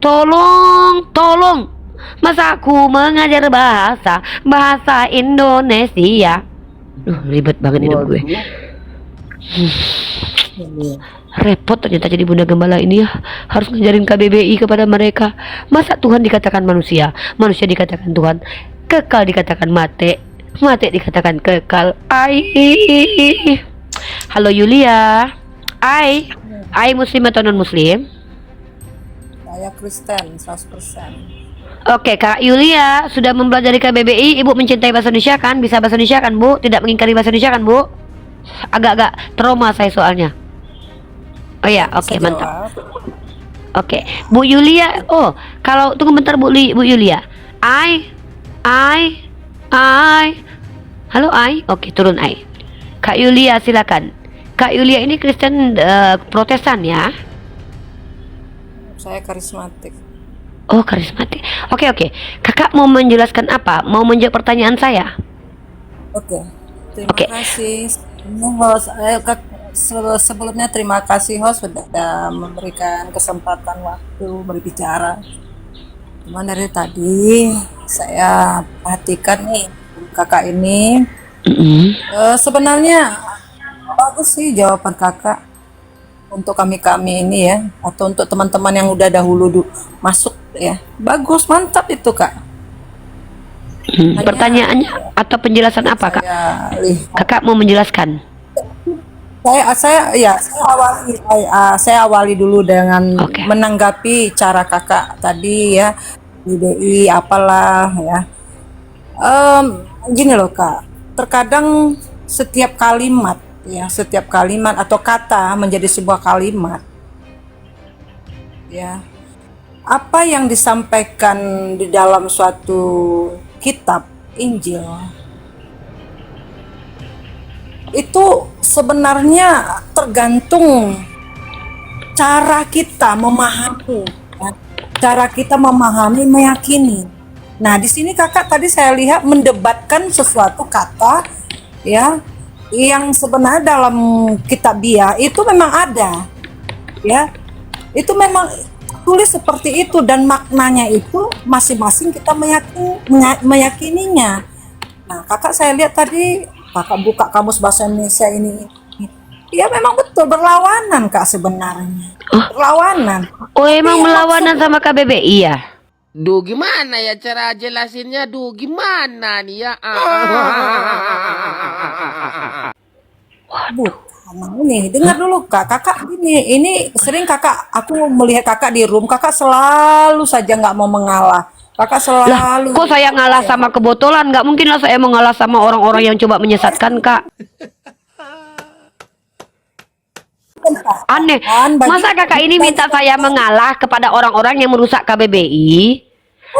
Tolong. Masa aku mengajar bahasa Indonesia. Ribet banget hidup gue. Repot ternyata jadi bunda gembala ini ya. Harus ngajarin KBBI kepada mereka. Masa Tuhan dikatakan manusia, manusia dikatakan Tuhan, kekal dikatakan mate dikatakan kekal. Halo Yulia. Ai muslim atau non muslim? Saya Kristen 100%. Oke, Kak Yulia sudah mempelajari KBBI. Ibu mencintai bahasa Indonesia kan? Bisa bahasa Indonesia kan, Bu? Tidak mengingkari bahasa Indonesia kan, Bu? Agak-agak trauma saya soalnya. Oh ya, oke, mantap. Oke, Bu Yulia. Oh, kalau tunggu bentar Bu Yulia. Halo Ai. Oke, turun Ai. Kak Yulia silakan. Kak Yulia ini Kristen Protestan ya? Saya karismatik. Oh, karismatik. Oke. Kakak mau menjelaskan apa? Mau menjawab pertanyaan saya? Oke. Terima kasih. Sebelumnya terima kasih host sudah memberikan kesempatan waktu berbicara. Cuman dari tadi saya perhatikan nih kakak ini. Sebenarnya bagus sih jawaban kakak untuk kami ini ya, atau untuk teman-teman yang udah dahulu masuk ya. Bagus, mantap itu kak. Pertanyaannya atau penjelasan apa kak? Kakak mau menjelaskan? Saya awali dulu dengan menanggapi cara kakak tadi ya, IDI apalah ya. Gini loh kak, terkadang setiap kalimat atau kata menjadi sebuah kalimat ya, apa yang disampaikan di dalam suatu kitab Injil itu sebenarnya tergantung cara kita memahami ya. Cara kita memahami, meyakini. Nah di sini kakak tadi saya lihat mendebatkan sesuatu kata ya, yang sebenarnya dalam kitabiah itu memang ada ya, itu memang tulis seperti itu dan maknanya itu masing-masing kita meyakininya. Nah kakak saya lihat tadi kakak buka kamus bahasa Indonesia ini ya, memang betul berlawanan kak sebenarnya. Berlawanan. Oh emang berlawanan sama KBBI ya? Duh gimana ya cara jelasinnya, gimana nih ya? Waduh, ini dengar dulu kak. Kakak ini sering aku melihat kakak di room, kakak selalu saja nggak mau mengalah. Kakak selalu. Kok saya ngalah sama kebotolan? Nggak mungkin lah saya mengalah sama orang-orang yang coba menyesatkan kak. Aneh, masa kakak ini minta saya mengalah kepada orang-orang yang merusak KBBI?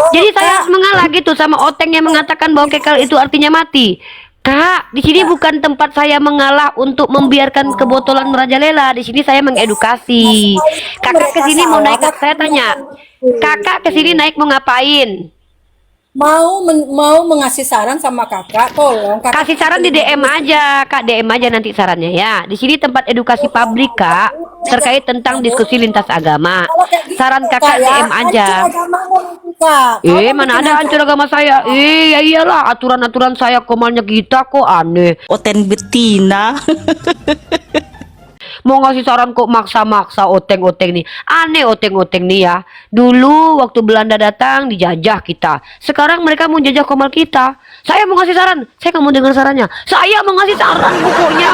Jadi saya mengalah gitu sama Oteng yang mengatakan bahwa kekal itu artinya mati. Kak, di sini bukan tempat saya mengalah untuk membiarkan kebotolan merajalela. Di sini saya mengedukasi. Kakak kesini mau naik, saya tanya. Kakak kesini naik mau ngapain? Mau mengasih saran sama kakak, tolong kakak kasih saran di DM aja kak, DM aja nanti sarannya ya. Di sini tempat edukasi publik kak, terkait tentang diskusi lintas agama. Saran kakak DM aja. Mana ada hancur agama saya? Ya iyalah, aturan-aturan saya komalnya kita kok, aneh. Oten betina. Mau ngasih saran kok maksa-maksa Oteng nih. Aneh Oteng nih ya. Dulu waktu Belanda datang dijajah kita. Sekarang mereka mau jajah komal kita. Saya mau ngasih saran. Saya nggak mau dengar sarannya. Saya mau ngasih saran pokoknya.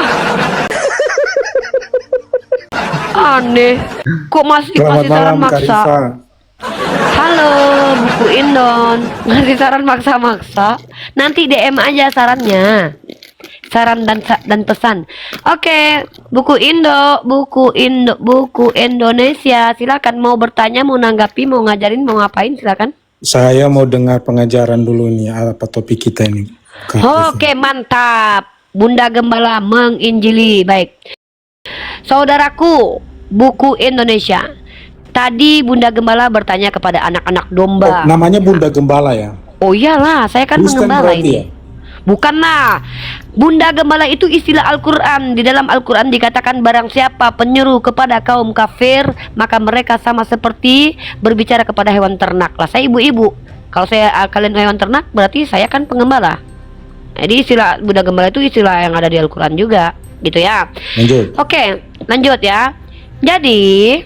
Aneh. Kok masih saran maksa? Halo buku Indon. Ngasih saran maksa-maksa. Nanti DM aja sarannya. Saran dan pesan. Oke, buku Indonesia. Silakan mau bertanya, mau nanggapi, mau ngajarin, mau ngapain, silakan. Saya mau dengar pengajaran dulu nih, apa topik kita ini. Oke, mantap. Bunda Gembala menginjili. Baik. Saudaraku, buku Indonesia. Tadi Bunda Gembala bertanya kepada anak-anak domba. Namanya Bunda Gembala ya? Oh iyalah, saya kan Kristen mengembala ini. ya? Bukanlah. Bunda Gembala itu istilah Al-Quran. Di dalam Al-Quran dikatakan barang siapa penyeru kepada kaum kafir, maka mereka sama seperti berbicara kepada hewan ternak. Lah saya ibu-ibu. Kalau kalian hewan ternak, berarti saya kan pengembala. Jadi istilah Bunda Gembala itu istilah yang ada di Al-Quran juga, gitu ya. Lanjut. Oke, lanjut ya. Jadi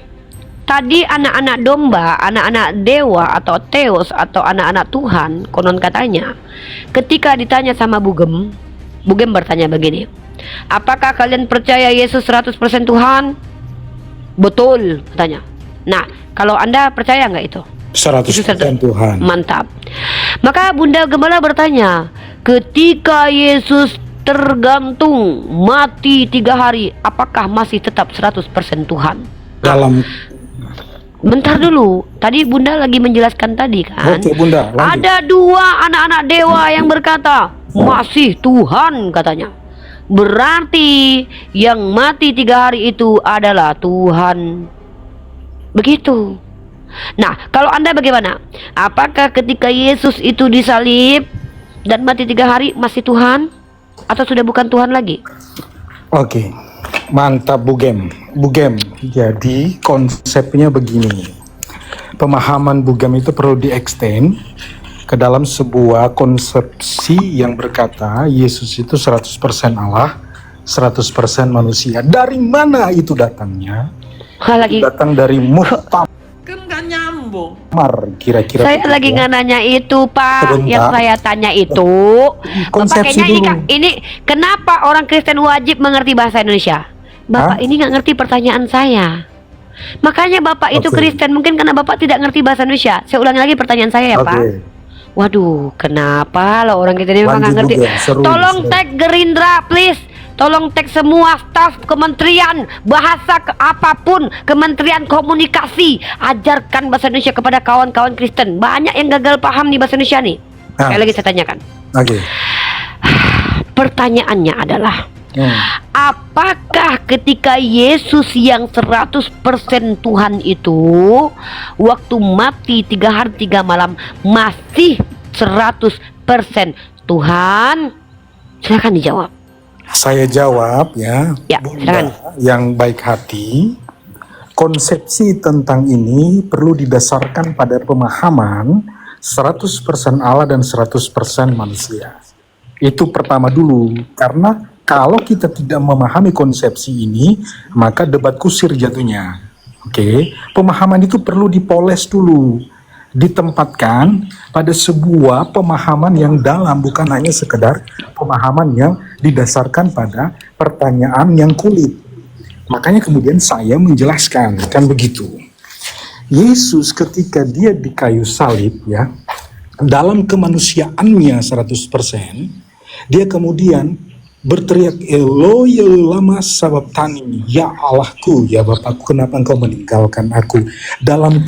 tadi anak-anak domba, anak-anak dewa atau Theos atau anak-anak Tuhan, konon katanya, ketika ditanya sama Bugem bertanya begini, apakah kalian percaya Yesus 100% Tuhan? Betul, katanya. Nah, kalau Anda percaya nggak itu? 100% Tuhan. Mantap. Maka Bunda Gembala bertanya, ketika Yesus tergantung mati 3 hari, apakah masih tetap 100% Tuhan? Dalam Bentar dulu, tadi Bunda lagi menjelaskan tadi kan. Oke, Bunda, lanjut. Ada 2 anak-anak dewa yang berkata masih Tuhan, katanya. Berarti yang mati 3 hari itu adalah Tuhan. Begitu. Nah, kalau Anda bagaimana? Apakah ketika Yesus itu disalib dan mati 3 hari masih Tuhan? Atau sudah bukan Tuhan lagi? Oke, mantap Bugem. Jadi konsepnya begini. Pemahaman Bugem itu perlu di-extend ke dalam sebuah konsepsi yang berkata Yesus itu 100% Allah, 100% manusia. Dari mana itu datangnya? Lagi Datang dari Muhtamar, kira-kira. saya begitu lagi ya. nggak nanya itu, Pak. Sebentar. Yang saya tanya itu, Konsepsi pakainya dulu. ini kenapa orang Kristen wajib mengerti bahasa Indonesia? Bapak ini nggak ngerti pertanyaan saya. Makanya Bapak itu Oke. Kristen, mungkin karena Bapak tidak ngerti bahasa Indonesia. Saya ulangi lagi pertanyaan saya ya, Oke. Pak. Waduh, kenapa lo orang kita ini memang nggak Lanjut ngerti? juga, seru, Tolong seru. tag Gerindra, please. Tolong tag semua staf kementerian bahasa apapun, kementerian komunikasi, ajarkan bahasa Indonesia kepada kawan-kawan Kristen. Banyak yang gagal paham nih bahasa Indonesia nih. Nah. Sekali lagi saya tanyakan. Oke. Pertanyaannya adalah, apakah ketika Yesus yang 100% Tuhan itu waktu mati 3 hari 3 malam masih 100% Tuhan? Silakan dijawab. Saya jawab ya, Ya, Bunda silakan. yang baik hati. Konsepsi tentang ini perlu didasarkan pada pemahaman 100% Allah dan 100% manusia. Itu pertama dulu, karena kalau kita tidak memahami konsepsi ini, maka debat kusir jatuhnya. Oke, pemahaman itu perlu dipoles dulu, ditempatkan pada sebuah pemahaman yang dalam, bukan hanya sekedar pemahaman yang didasarkan pada pertanyaan yang kulit. Makanya kemudian saya menjelaskan, kan begitu. Yesus ketika dia di kayu salib ya, dalam kemanusiaannya 100%, dia kemudian berteriak, Eloi lama sabachthani, ya Allahku, ya Bapakku, kenapa engkau meninggalkan aku? Dalam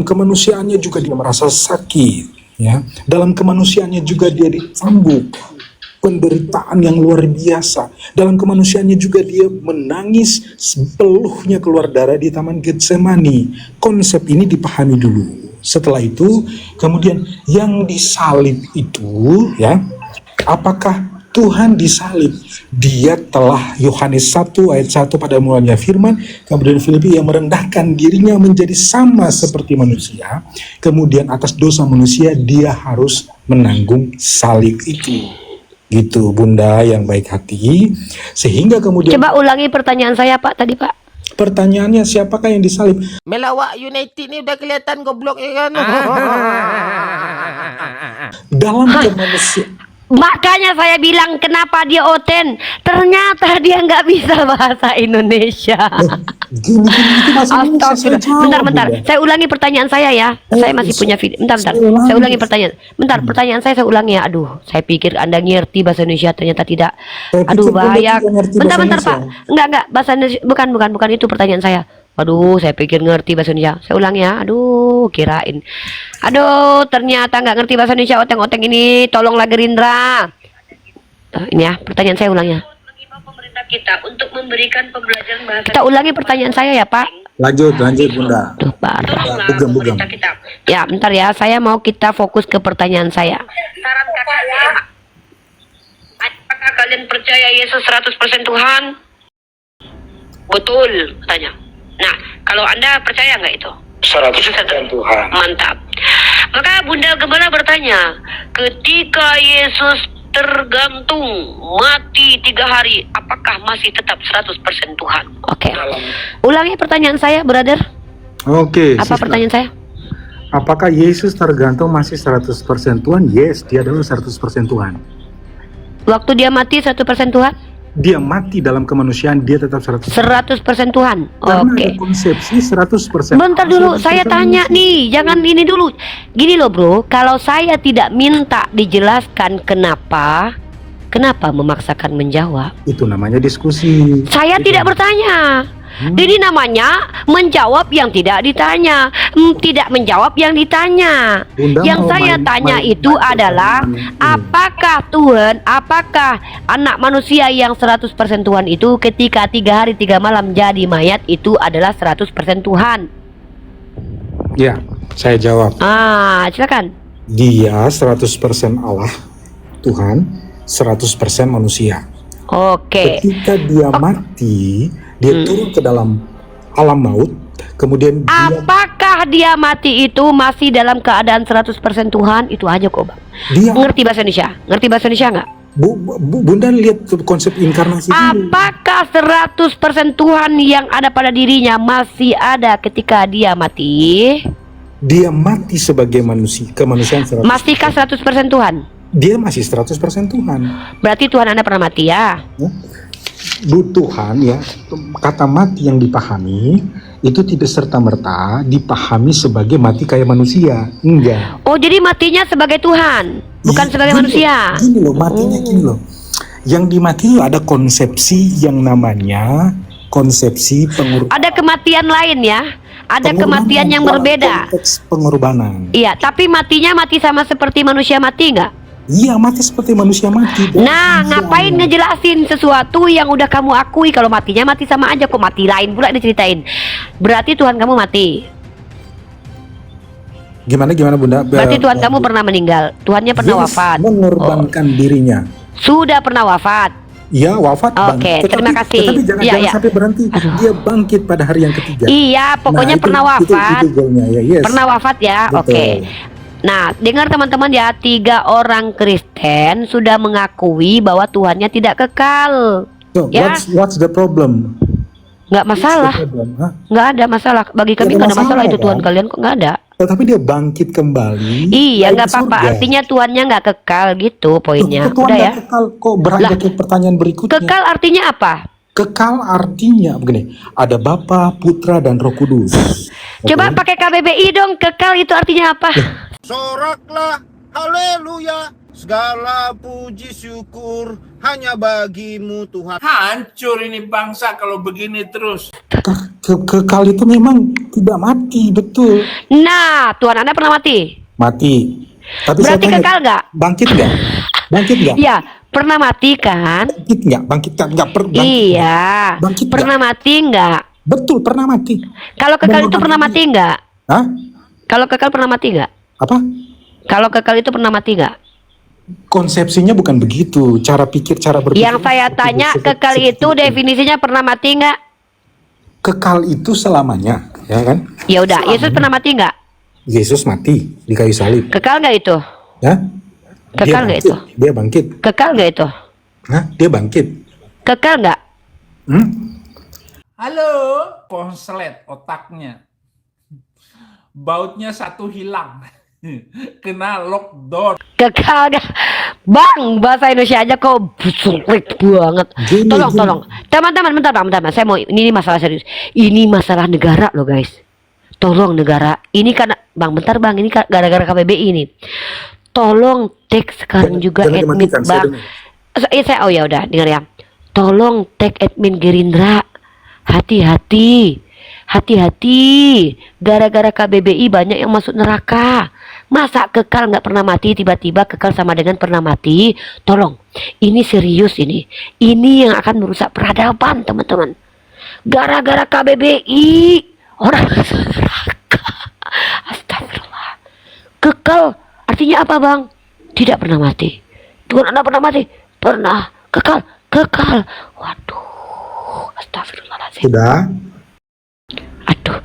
kemanusiaannya juga dia merasa sakit, ya. Dalam kemanusiaannya juga dia dicambuk, penderitaan yang luar biasa. Dalam kemanusiaannya juga dia menangis, peluhnya keluar darah di Taman Getsemani. Konsep ini dipahami dulu. Setelah itu, kemudian yang disalib itu, ya, apakah Tuhan disalib? Dia telah, Yohanes 1 ayat 1, pada mulanya firman, kemudian Filipi yang merendahkan dirinya menjadi sama seperti manusia, kemudian atas dosa manusia dia harus menanggung salib itu. Gitu Bunda yang baik hati. Sehingga kemudian Coba ulangi pertanyaan saya, Pak, tadi, Pak. pertanyaannya, siapakah yang disalib? Melawak United nih udah kelihatan goblok ya kan. Dalam kemanusiaan. Makanya saya bilang kenapa dia oten. Ternyata dia nggak bisa bahasa Indonesia. Gini, itu bahasa Indonesia, saya jawab, Bentar. Bunda. Saya ulangi pertanyaan saya ya. Saya masih punya video. Bentar. Saya ulangi. Saya ulangi pertanyaan. Bentar, pertanyaan saya ulangi ya. Aduh, saya pikir Anda ngerti bahasa Indonesia, ternyata tidak. Saya pikir Aduh, Bunda bahaya. tidak ngerti Bentar, bahasa Pak. Enggak, bahasa Indonesia. Bukan itu pertanyaan saya. Waduh, saya pikir ngerti bahasa Indonesia. Saya ulang ya. Aduh, kirain. Aduh, ternyata nggak ngerti bahasa Indonesia. Oteng-oteng ini, tolonglah Gerindra. Ini ya, pertanyaan saya ulangnya. Pemerintah kita untuk memberikan pembelajaran bahasa. Kita ulangi pertanyaan saya ya, Pak. Lanjut Bunda. Tuh, Pak. Bugem. Ya, bentar ya. Saya mau kita fokus ke pertanyaan saya. kalian percaya Yesus 100% Tuhan? Betul, katanya. Nah, kalau Anda percaya nggak itu? 100% Tuhan. Mantap. Maka Bunda Gembala bertanya, ketika Yesus tergantung mati 3 hari, apakah masih tetap 100% Tuhan? Oke. Ulangi pertanyaan saya, brother. Oke. Apa pertanyaan saya? Apakah Yesus tergantung masih 100% Tuhan? Yes, dia adalah 100% Tuhan. Waktu dia mati 100% Tuhan? Dia mati dalam kemanusiaan, dia tetap 100%. 100% Tuhan. Karena Oke. ada konsepsi 100%. Bentar dulu, 100% saya tanya manusia. nih, jangan ini dulu. Gini loh bro, kalau saya tidak minta dijelaskan kenapa memaksakan menjawab? Itu namanya diskusi. Saya tidak bertanya. Ini namanya menjawab yang tidak ditanya, tidak menjawab yang ditanya. Bunda Yang mau saya tanya itu adalah apakah Tuhan, apakah anak manusia yang 100% Tuhan itu ketika 3 hari 3 malam jadi mayat itu adalah 100% Tuhan? Ya, saya jawab. Silakan. Dia 100% Allah, Tuhan, 100% manusia. Oke. Ketika dia mati, dia turun ke dalam alam maut, kemudian dia, Apakah dia mati itu masih dalam keadaan 100% Tuhan? Itu aja kok bang. dia Ngerti bahasa Indonesia? Ngerti bahasa Indonesia nggak? Bunda lihat konsep inkarnasi dulu. Apakah 100% Tuhan yang ada pada dirinya masih ada ketika dia mati? Dia mati sebagai manusia, kemanusiaan 100%. Masihkah 100% Tuhan? Dia masih 100% Tuhan. Berarti Tuhan Anda pernah mati ya? Tuhan ya, kata mati yang dipahami itu tidak serta-merta dipahami sebagai mati kayak manusia. Enggak. Oh jadi matinya sebagai Tuhan, bukan sebagai Gini manusia. loh, gini loh, matinya gini loh. Yang dimati itu ada konsepsi yang namanya konsepsi pengorbanan. Ada kematian lain ya? Ada kematian yang Dalam berbeda. konteks pengorbanan. Iya, tapi matinya mati sama seperti manusia mati nggak? Iya, mati seperti manusia mati. Nah, ngapain ngejelasin sesuatu yang udah kamu akui kalau matinya mati sama aja kok, mati lain pula diceritain. Berarti Tuhan kamu mati. Gimana Bunda? Berarti Tuhan kamu pernah meninggal. Tuhannya pernah Yes, wafat. mengorbankan dirinya. Sudah pernah wafat. Iya, wafat. Oke, terima kasih. Tetapi jangan, Iya, iya. sampai berhenti. Dia bangkit pada hari yang ketiga. Iya, pokoknya Nah, pernah wafat. Itu goalnya ya, yes. Pernah wafat ya. Betul. Oke. Nah, dengar teman-teman ya, 3 orang Kristen sudah mengakui bahwa Tuhannya tidak kekal. So, Ya. what's the problem? Nggak masalah. What's the problem, huh? Nggak ada masalah. Bagi kami Nggak ada nggak ada masalah masalah, itu Tuhan kan? kalian kok nggak ada. Tetapi dia bangkit kembali. Iya, naik nggak ke apa-apa. surga. Artinya Tuhannya nggak kekal gitu poinnya. Tuhan Udah ya. nggak kekal. Kok beranjak ke pertanyaan berikutnya? Kekal artinya apa? Kekal artinya begini, ada Bapa, Putra, dan Roh Kudus. Coba pakai KBBI dong. Kekal itu artinya apa? Soraklah, haleluya, segala puji syukur hanya bagimu Tuhan. Hancur ini bangsa kalau begini terus. Kekal itu memang tidak mati, betul. Nah, Tuhan Anda pernah mati? Mati. Tapi Berarti saya tanya, kekal nggak? Bangkit nggak? Bangkit nggak? Iya, pernah mati kan? Bangkit nggak? Bangkit nggak? Bangkit. Iya. Bangkit nggak? Pernah mati nggak? Betul, pernah mati. Kalau kekal itu pernah mati nggak? Hah? Kalau kekal pernah mati nggak? Apa? Kalau kekal itu pernah mati nggak? Konsepsinya bukan begitu. Cara pikir, cara berpikir. Yang saya tanya, kekal itu definisinya pernah mati nggak? Kekal itu selamanya, ya kan? Ya udah, Yesus pernah mati nggak? Yesus mati di kayu salib, Kekal nggak itu? ya? Kekal nggak itu? Dia bangkit. Kekal nggak itu? Hah? Dia bangkit. Kekal nggak? Hmm? Halo, konslet otaknya. Bautnya satu hilang. Kena lockdown. Kekal nggak? Bang, bahasa Indonesia aja kok sulit banget. Gini. Tolong. Teman-teman, bentar. Saya mau, ini masalah serius. Ini masalah negara loh guys. Tolong negara. Ini karena, Bang, bentar Bang. Ini gara-gara KBBI ini. Tolong tag sekarang juga jangan admin dimatikan, saya Bang. Oh ya udah, dengar ya. Tolong tag admin Gerindra. Hati-hati. Gara-gara KBBI banyak yang masuk neraka. Masa kekal nggak pernah mati, tiba-tiba kekal sama dengan pernah mati? Tolong, ini serius ini. Ini yang akan merusak peradaban, teman-teman. Gara-gara KBBI orang masuk neraka. Astagfirullah. Kekal artinya apa, Bang? Tidak pernah mati. Tuhan Anda pernah mati? Pernah. kekal. Waduh, astagfirullahaladzim. Sudah? Aduh,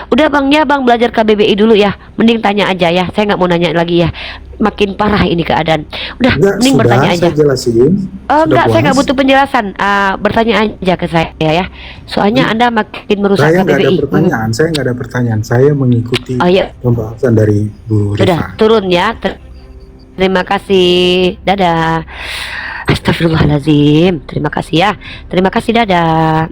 udah bang ya bang, belajar KBBI dulu ya. Mending tanya aja ya, saya nggak mau nanya lagi ya. Makin parah ini keadaan. Udah, Enggak, mending sudah, bertanya aja. saya jelasin. Sudah Enggak, saya nggak puas? butuh penjelasan. Bertanya aja ke saya ya. Soalnya Anda makin merusak Saya nggak ada KBBI. pertanyaan, saya nggak ada pertanyaan. Saya mengikuti Oh iya, pembahasan dari Bu sudah Rifa. turun ya. Terima kasih. Dadah. Astagfirullahaladzim. Terima kasih ya. Terima kasih, dadah.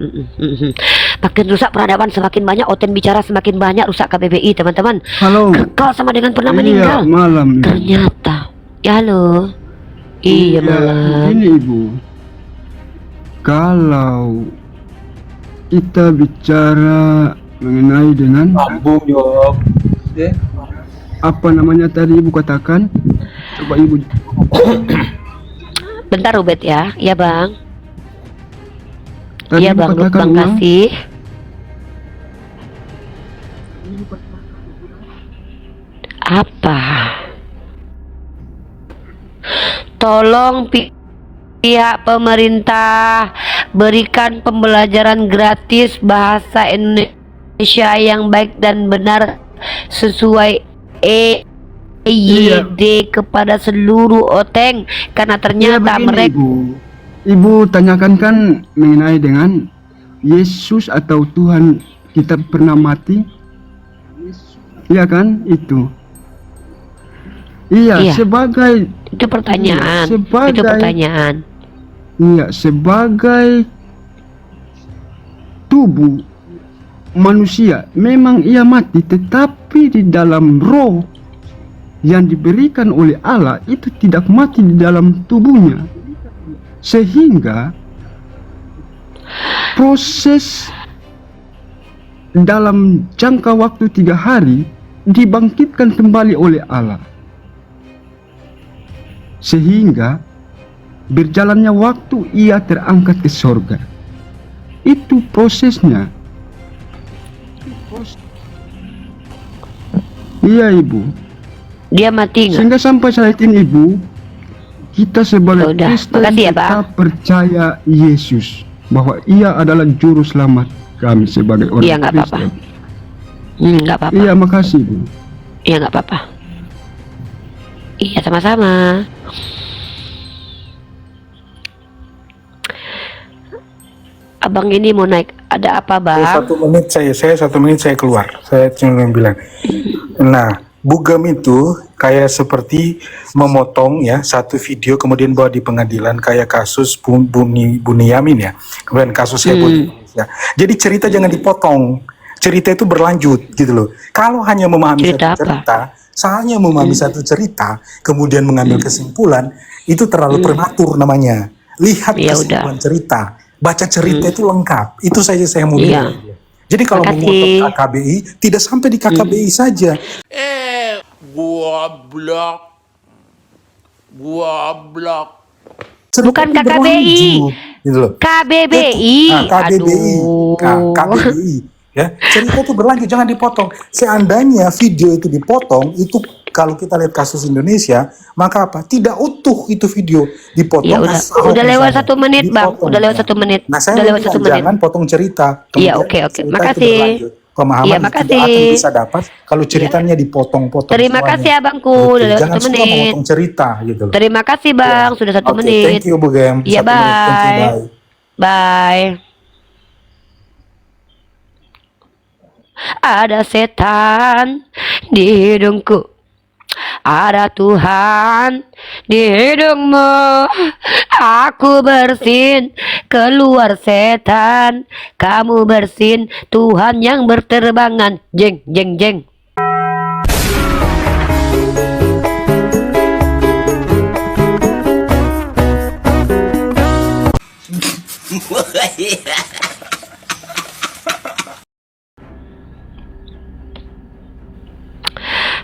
Makin rusak peradaban, semakin banyak Oten bicara, semakin banyak rusak KBBI, teman-teman. Halo. Kekal sama dengan pernah Iya, meninggal. malam. Ternyata. Ya halo. Iya malam. Ini Ibu. Kalau kita bicara mengenai dengan apa namanya tadi Ibu katakan? Coba Ibu. Bentar Ubed ya. Iya bang. Tadi Iya Ibu bang, katakan bang ulang. kasih. Apa? Tolong pihak pemerintah berikan pembelajaran gratis bahasa Indonesia yang baik dan benar sesuai EYD kepada seluruh Oteng, karena Iya, ternyata begini, mereka Ibu. Ibu tanyakan kan mengenai dengan Yesus atau Tuhan kita pernah mati? Iya kan? Itu. Iya, Iya. sebagai itu pertanyaan. Sebagai- Itu pertanyaan. iya, sebagai tubuh manusia memang ia mati, tetapi di dalam roh yang diberikan oleh Allah itu tidak mati di dalam tubuhnya, sehingga proses dalam jangka waktu 3 hari dibangkitkan kembali oleh Allah, sehingga berjalannya waktu ia terangkat ke sorga. Itu prosesnya. Iya Ibu. Dia mati nggak? Sehingga sampai saat ini Ibu, kita sebagai Udah, Kristen makasih ya, Bang. tetap percaya Yesus bahwa ia adalah juru selamat kami sebagai orang Iya, nggak apa-apa. Kristen. Nggak apa-apa. Iya, makasih Bu. Iya nggak apa-apa. Iya sama-sama. Abang ini mau naik. Ada apa bang? Saya 1 menit saya keluar. Saya cuma bilang. Nah, Bugam itu kayak seperti memotong ya satu video kemudian bawa di pengadilan kayak kasus Buniyamin ya. Kemudian kasus heboh di Indonesia. Jadi cerita jangan dipotong. Cerita itu berlanjut gitu loh. Kalau hanya memahami Cerita satu apa? cerita, soalnya memahami satu cerita, kemudian mengambil kesimpulan, itu terlalu prematur namanya. Lihat Ya kesimpulan cerita, baca cerita itu lengkap. Itu saja saya mau Iya. bilang. Jadi kalau Makasih. memotong KKBI, tidak sampai di KKBI saja. Goblok. Goblok. Cerita Bukan itu KKBI. berlanjut, gitu loh. KBBI. Nah, KBBI. Nah, Aduh. KBBI. Ya, cerita itu berlanjut, jangan dipotong. Seandainya video itu dipotong, itu kalau kita lihat kasus Indonesia, maka apa? Tidak utuh itu video dipotong. Ya udah, asal udah lewat misalnya. 1 menit bang. Dipotong, Udah lewat ya. 1 menit. Nah, saya Udah lewat bilang 1 menit. jangan potong cerita. Iya, Kemudian oke. cerita itu Makasih. berlanjut. Pemahaman Iya, itu makasih. tidak akan bisa dapat kalau ceritanya dipotong-potong. Terima semuanya. kasih abangku. Gitu. Udah lewat Jangan 1 suka menit. memotong cerita gitu loh. Terima kasih bang. Sudah 1 Oke, menit. thank you Bu Gem. Iya, 1 menit. Thank you, bye. bye. Bye. Ada setan di hidungku, ada Tuhan di hidungmu. Aku bersin, keluar setan. Kamu bersin, Tuhan yang berterbangan. Jeng, jeng, jeng.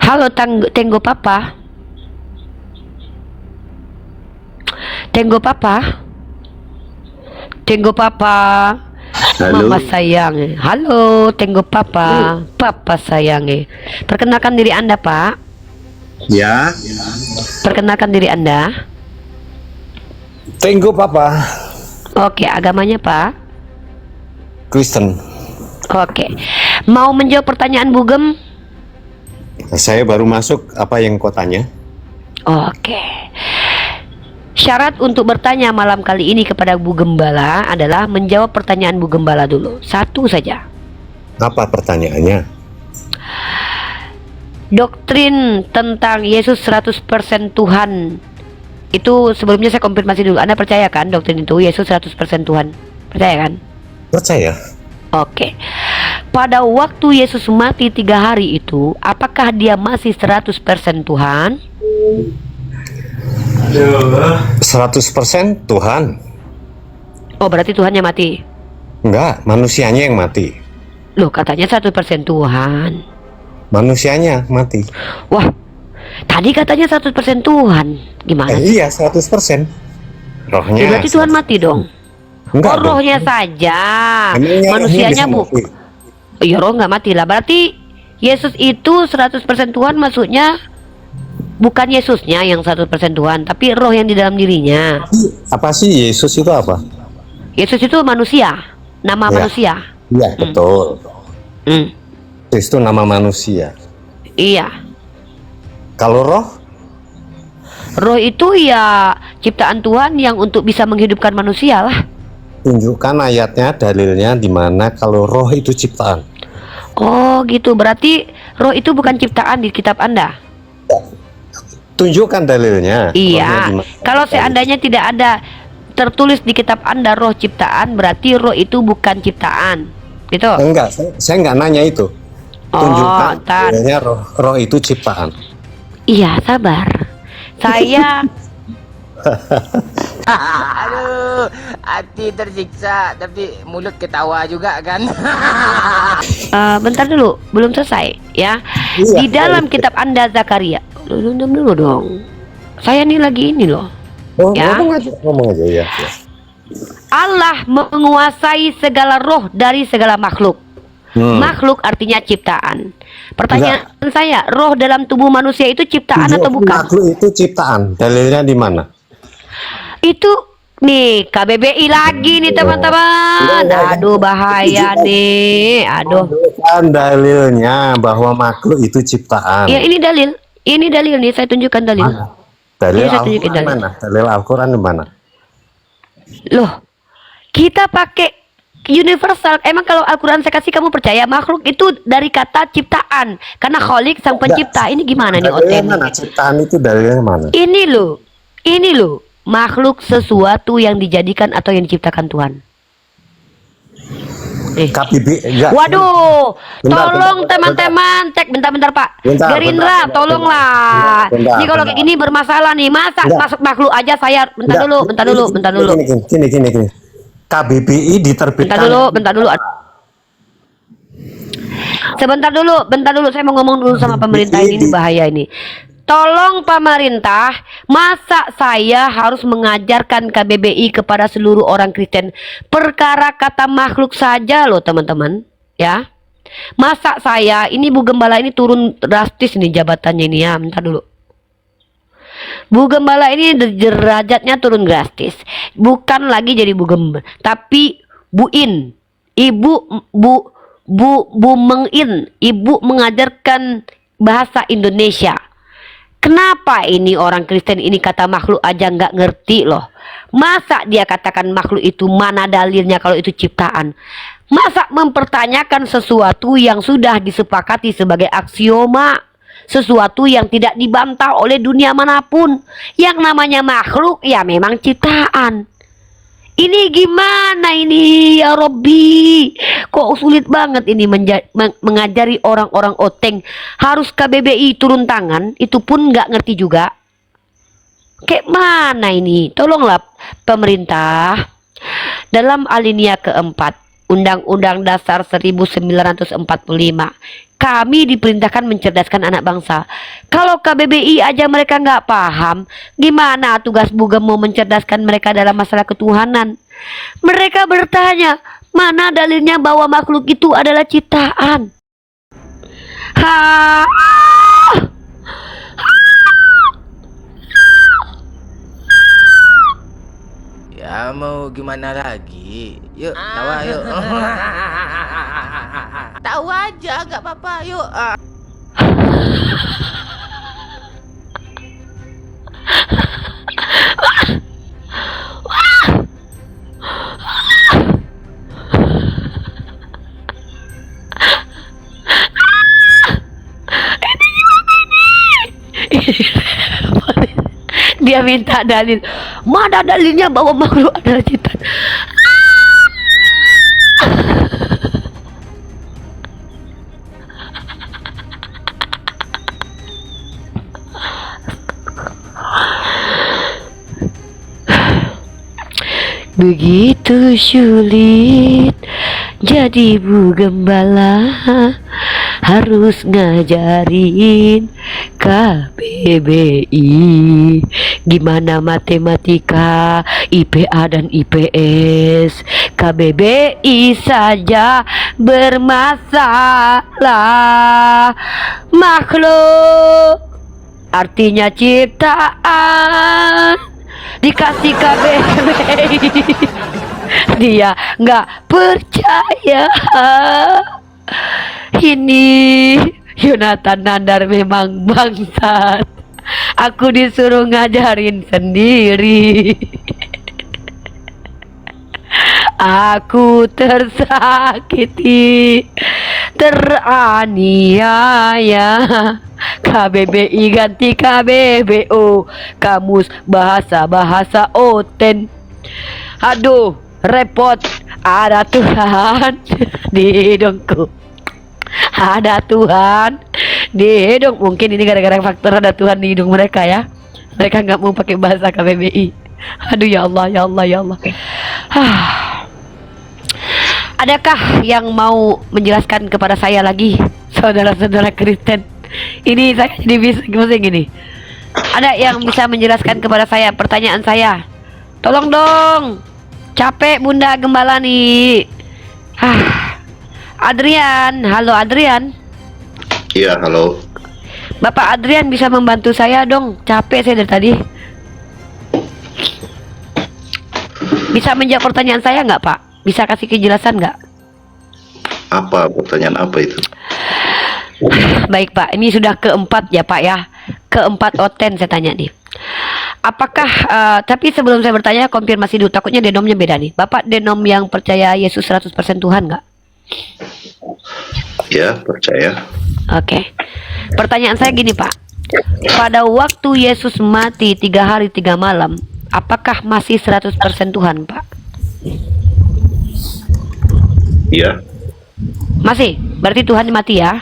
Halo Tenggo Papa. Tenggo Papa. Tenggo Papa. Halo. Mama sayang. Halo Tenggo Papa. Papa sayang. Perkenalkan diri Anda Pak. Ya, Perkenalkan diri Anda. Tenggo Papa, Oke, agamanya Pak? Kristen. Oke. Mau menjawab pertanyaan Bugem? Saya baru masuk, apa yang kau tanya? Oke. Syarat untuk bertanya malam kali ini kepada Bu Gembala adalah menjawab pertanyaan Bu Gembala dulu. Satu saja. Apa pertanyaannya? Doktrin tentang Yesus 100% Tuhan. Itu sebelumnya saya konfirmasi dulu. Anda percaya kan doktrin itu Yesus 100% Tuhan? Percaya kan? Percaya. Oke. Pada waktu Yesus mati 3 hari itu, apakah dia masih 100% Tuhan? 100% Tuhan. Oh, berarti Tuhannya mati. Enggak, manusianya yang mati. Loh, katanya 100% Tuhan. Manusianya mati. Wah, tadi katanya 100% Tuhan. Gimana? Iya, 100%. Rohnya. Ya, berarti Tuhan mati dong. Enggak Oh, dong. rohnya saja. Emangnya Manusianya rohnya bu. bisa mati? Iya, roh nggak mati lah. Berarti Yesus itu 100% Tuhan, maksudnya bukan Yesusnya yang 100% Tuhan, tapi roh yang di dalam dirinya. Apa sih Yesus itu apa? Yesus itu manusia, nama Ya. manusia. Iya, betul. Hmm, Yesus itu nama manusia. iya. Kalau roh? Roh itu ya ciptaan Tuhan yang untuk bisa menghidupkan manusia lah. Tunjukkan ayatnya, dalilnya di mana kalau roh itu ciptaan. Oh gitu, berarti roh itu bukan ciptaan di kitab Anda? Tunjukkan dalilnya. Rohnya di Iya, mana? kalau seandainya tidak ada tertulis di kitab Anda roh ciptaan, berarti roh itu bukan ciptaan, gitu. Enggak, saya enggak nanya itu. Tunjukkan Tar. dalilnya roh itu ciptaan. Iya, sabar. Saya Aduh, hati tersiksa tapi mulut ketawa juga kan. bentar dulu, belum selesai ya. Iya, Di dalam kitab Anda Zakaria, dulu dong. Saya nih lagi ini loh. Oh, Ya. ngomong aja ya. Allah menguasai segala roh dari segala makhluk. Makhluk artinya ciptaan. Pertanyaan saya, roh dalam tubuh manusia itu ciptaan atau bukan? Makhluk itu ciptaan. Dalilnya di mana? Itu nih KBBI lagi nih teman-teman. Aduh bahaya nih. Aduh. Bukan dalilnya bahwa makhluk itu ciptaan. Ya ini dalil. Ini dalil nih, saya tunjukkan dalil. Dalil Ini saya tunjukin Al-Quran dalil. mana? Dalil Al-Quran di mana? Loh, kita pakai universal. Emang kalau Al-Quran saya kasih kamu percaya makhluk itu dari kata ciptaan. Karena Khalik sang pencipta. Ini gimana nih Dalilnya OTM? mana? Ciptaan itu dalilnya mana? Ini loh. Makhluk sesuatu yang dijadikan atau yang diciptakan Tuhan. KBBI enggak. Waduh, Bentar, tolong bentar, teman-teman, bentar Pak. Bentar, Gerindra, bentar, tolonglah. bentar, Ini kalau bentar. kayak gini bermasalah nih. Masa Enggak. masuk makhluk aja saya bentar dulu. Gini. KBBI diterbitkan. Bentar dulu. Bentar dulu. Saya mau ngomong dulu sama pemerintah ini bahaya ini. Tolong pemerintah, masa saya harus mengajarkan KBBI kepada seluruh orang Kristen perkara kata makhluk saja loh teman-teman, ya. Masa saya, ini Bu Gembala ini turun drastis nih jabatannya ini ya, bentar dulu. Bu Gembala ini derajatnya turun drastis. Bukan lagi jadi Bu Gembala, tapi Bu In. Bu Mengin, ibu mengajarkan bahasa Indonesia. Kenapa ini orang Kristen ini kata makhluk aja nggak ngerti loh? Masa dia katakan makhluk itu, mana dalilnya kalau itu ciptaan? Masa mempertanyakan sesuatu yang sudah disepakati sebagai aksioma, sesuatu yang tidak dibantah oleh dunia manapun? Yang namanya makhluk ya memang ciptaan. Ini gimana ini ya Robbi? Kok sulit banget ini mengajari orang-orang oteng. Harus KBBI turun tangan, itu pun nggak ngerti juga. Kayak mana ini? Tolonglah pemerintah. Dalam alinea keempat Undang-Undang Dasar 1945, kami diperintahkan mencerdaskan anak bangsa. Kalau KBBI aja mereka nggak paham, gimana tugas Bugem mau mencerdaskan mereka dalam masalah ketuhanan? Mereka bertanya, mana dalilnya bahwa makhluk itu adalah ciptaan? gimana lagi? Yuk, tawa yuk. Tahu aja, gak apa-apa. Yuk. Dia minta dalil. Mana dalilnya bahwa makhluk adalah ciptaan? Begitu sulit jadi bu gembala, harus ngajarin KBBI gimana matematika, IPA dan IPS. KBBI saja bermasalah. Makhluk artinya ciptaan, dikasih KBBI dia nggak percaya. Ini Yonatan Nandar memang bangsat. Aku disuruh ngajarin sendiri. Aku tersakiti, teraniaya. KBBI ganti KBBO, Kamus Bahasa Oten. Aduh, repot. Ada Tuhan di hidungku. Ada Tuhan di hidung. Mungkin ini gara-gara faktor ada Tuhan di hidung mereka ya. Mereka nggak mau pakai bahasa KBBI. Aduh, ya Allah, ya Allah, ya Allah. Adakah yang mau menjelaskan kepada saya lagi, saudara-saudara Kristen? Ini saya jadi bising ini. Ada yang bisa menjelaskan kepada saya pertanyaan saya? Tolong dong. Capek Bunda Gembala nih. Adrian, halo Adrian. Iya, halo. Bapak Adrian bisa membantu saya dong. Capek saya dari tadi. Bisa menjawab pertanyaan saya nggak, Pak? Bisa kasih kejelasan nggak? Apa pertanyaan apa itu? Baik Pak, ini sudah keempat ya Pak ya. Keempat Oten saya tanya nih. Apakah, tapi sebelum saya bertanya konfirmasi dulu, takutnya denomnya beda nih. Bapak denom yang percaya Yesus 100% Tuhan nggak? Ya, percaya. Oke. Pertanyaan saya gini Pak. Pada waktu Yesus mati 3 hari 3 malam, apakah masih 100% Tuhan Pak? Iya. Masih? Berarti Tuhan mati ya?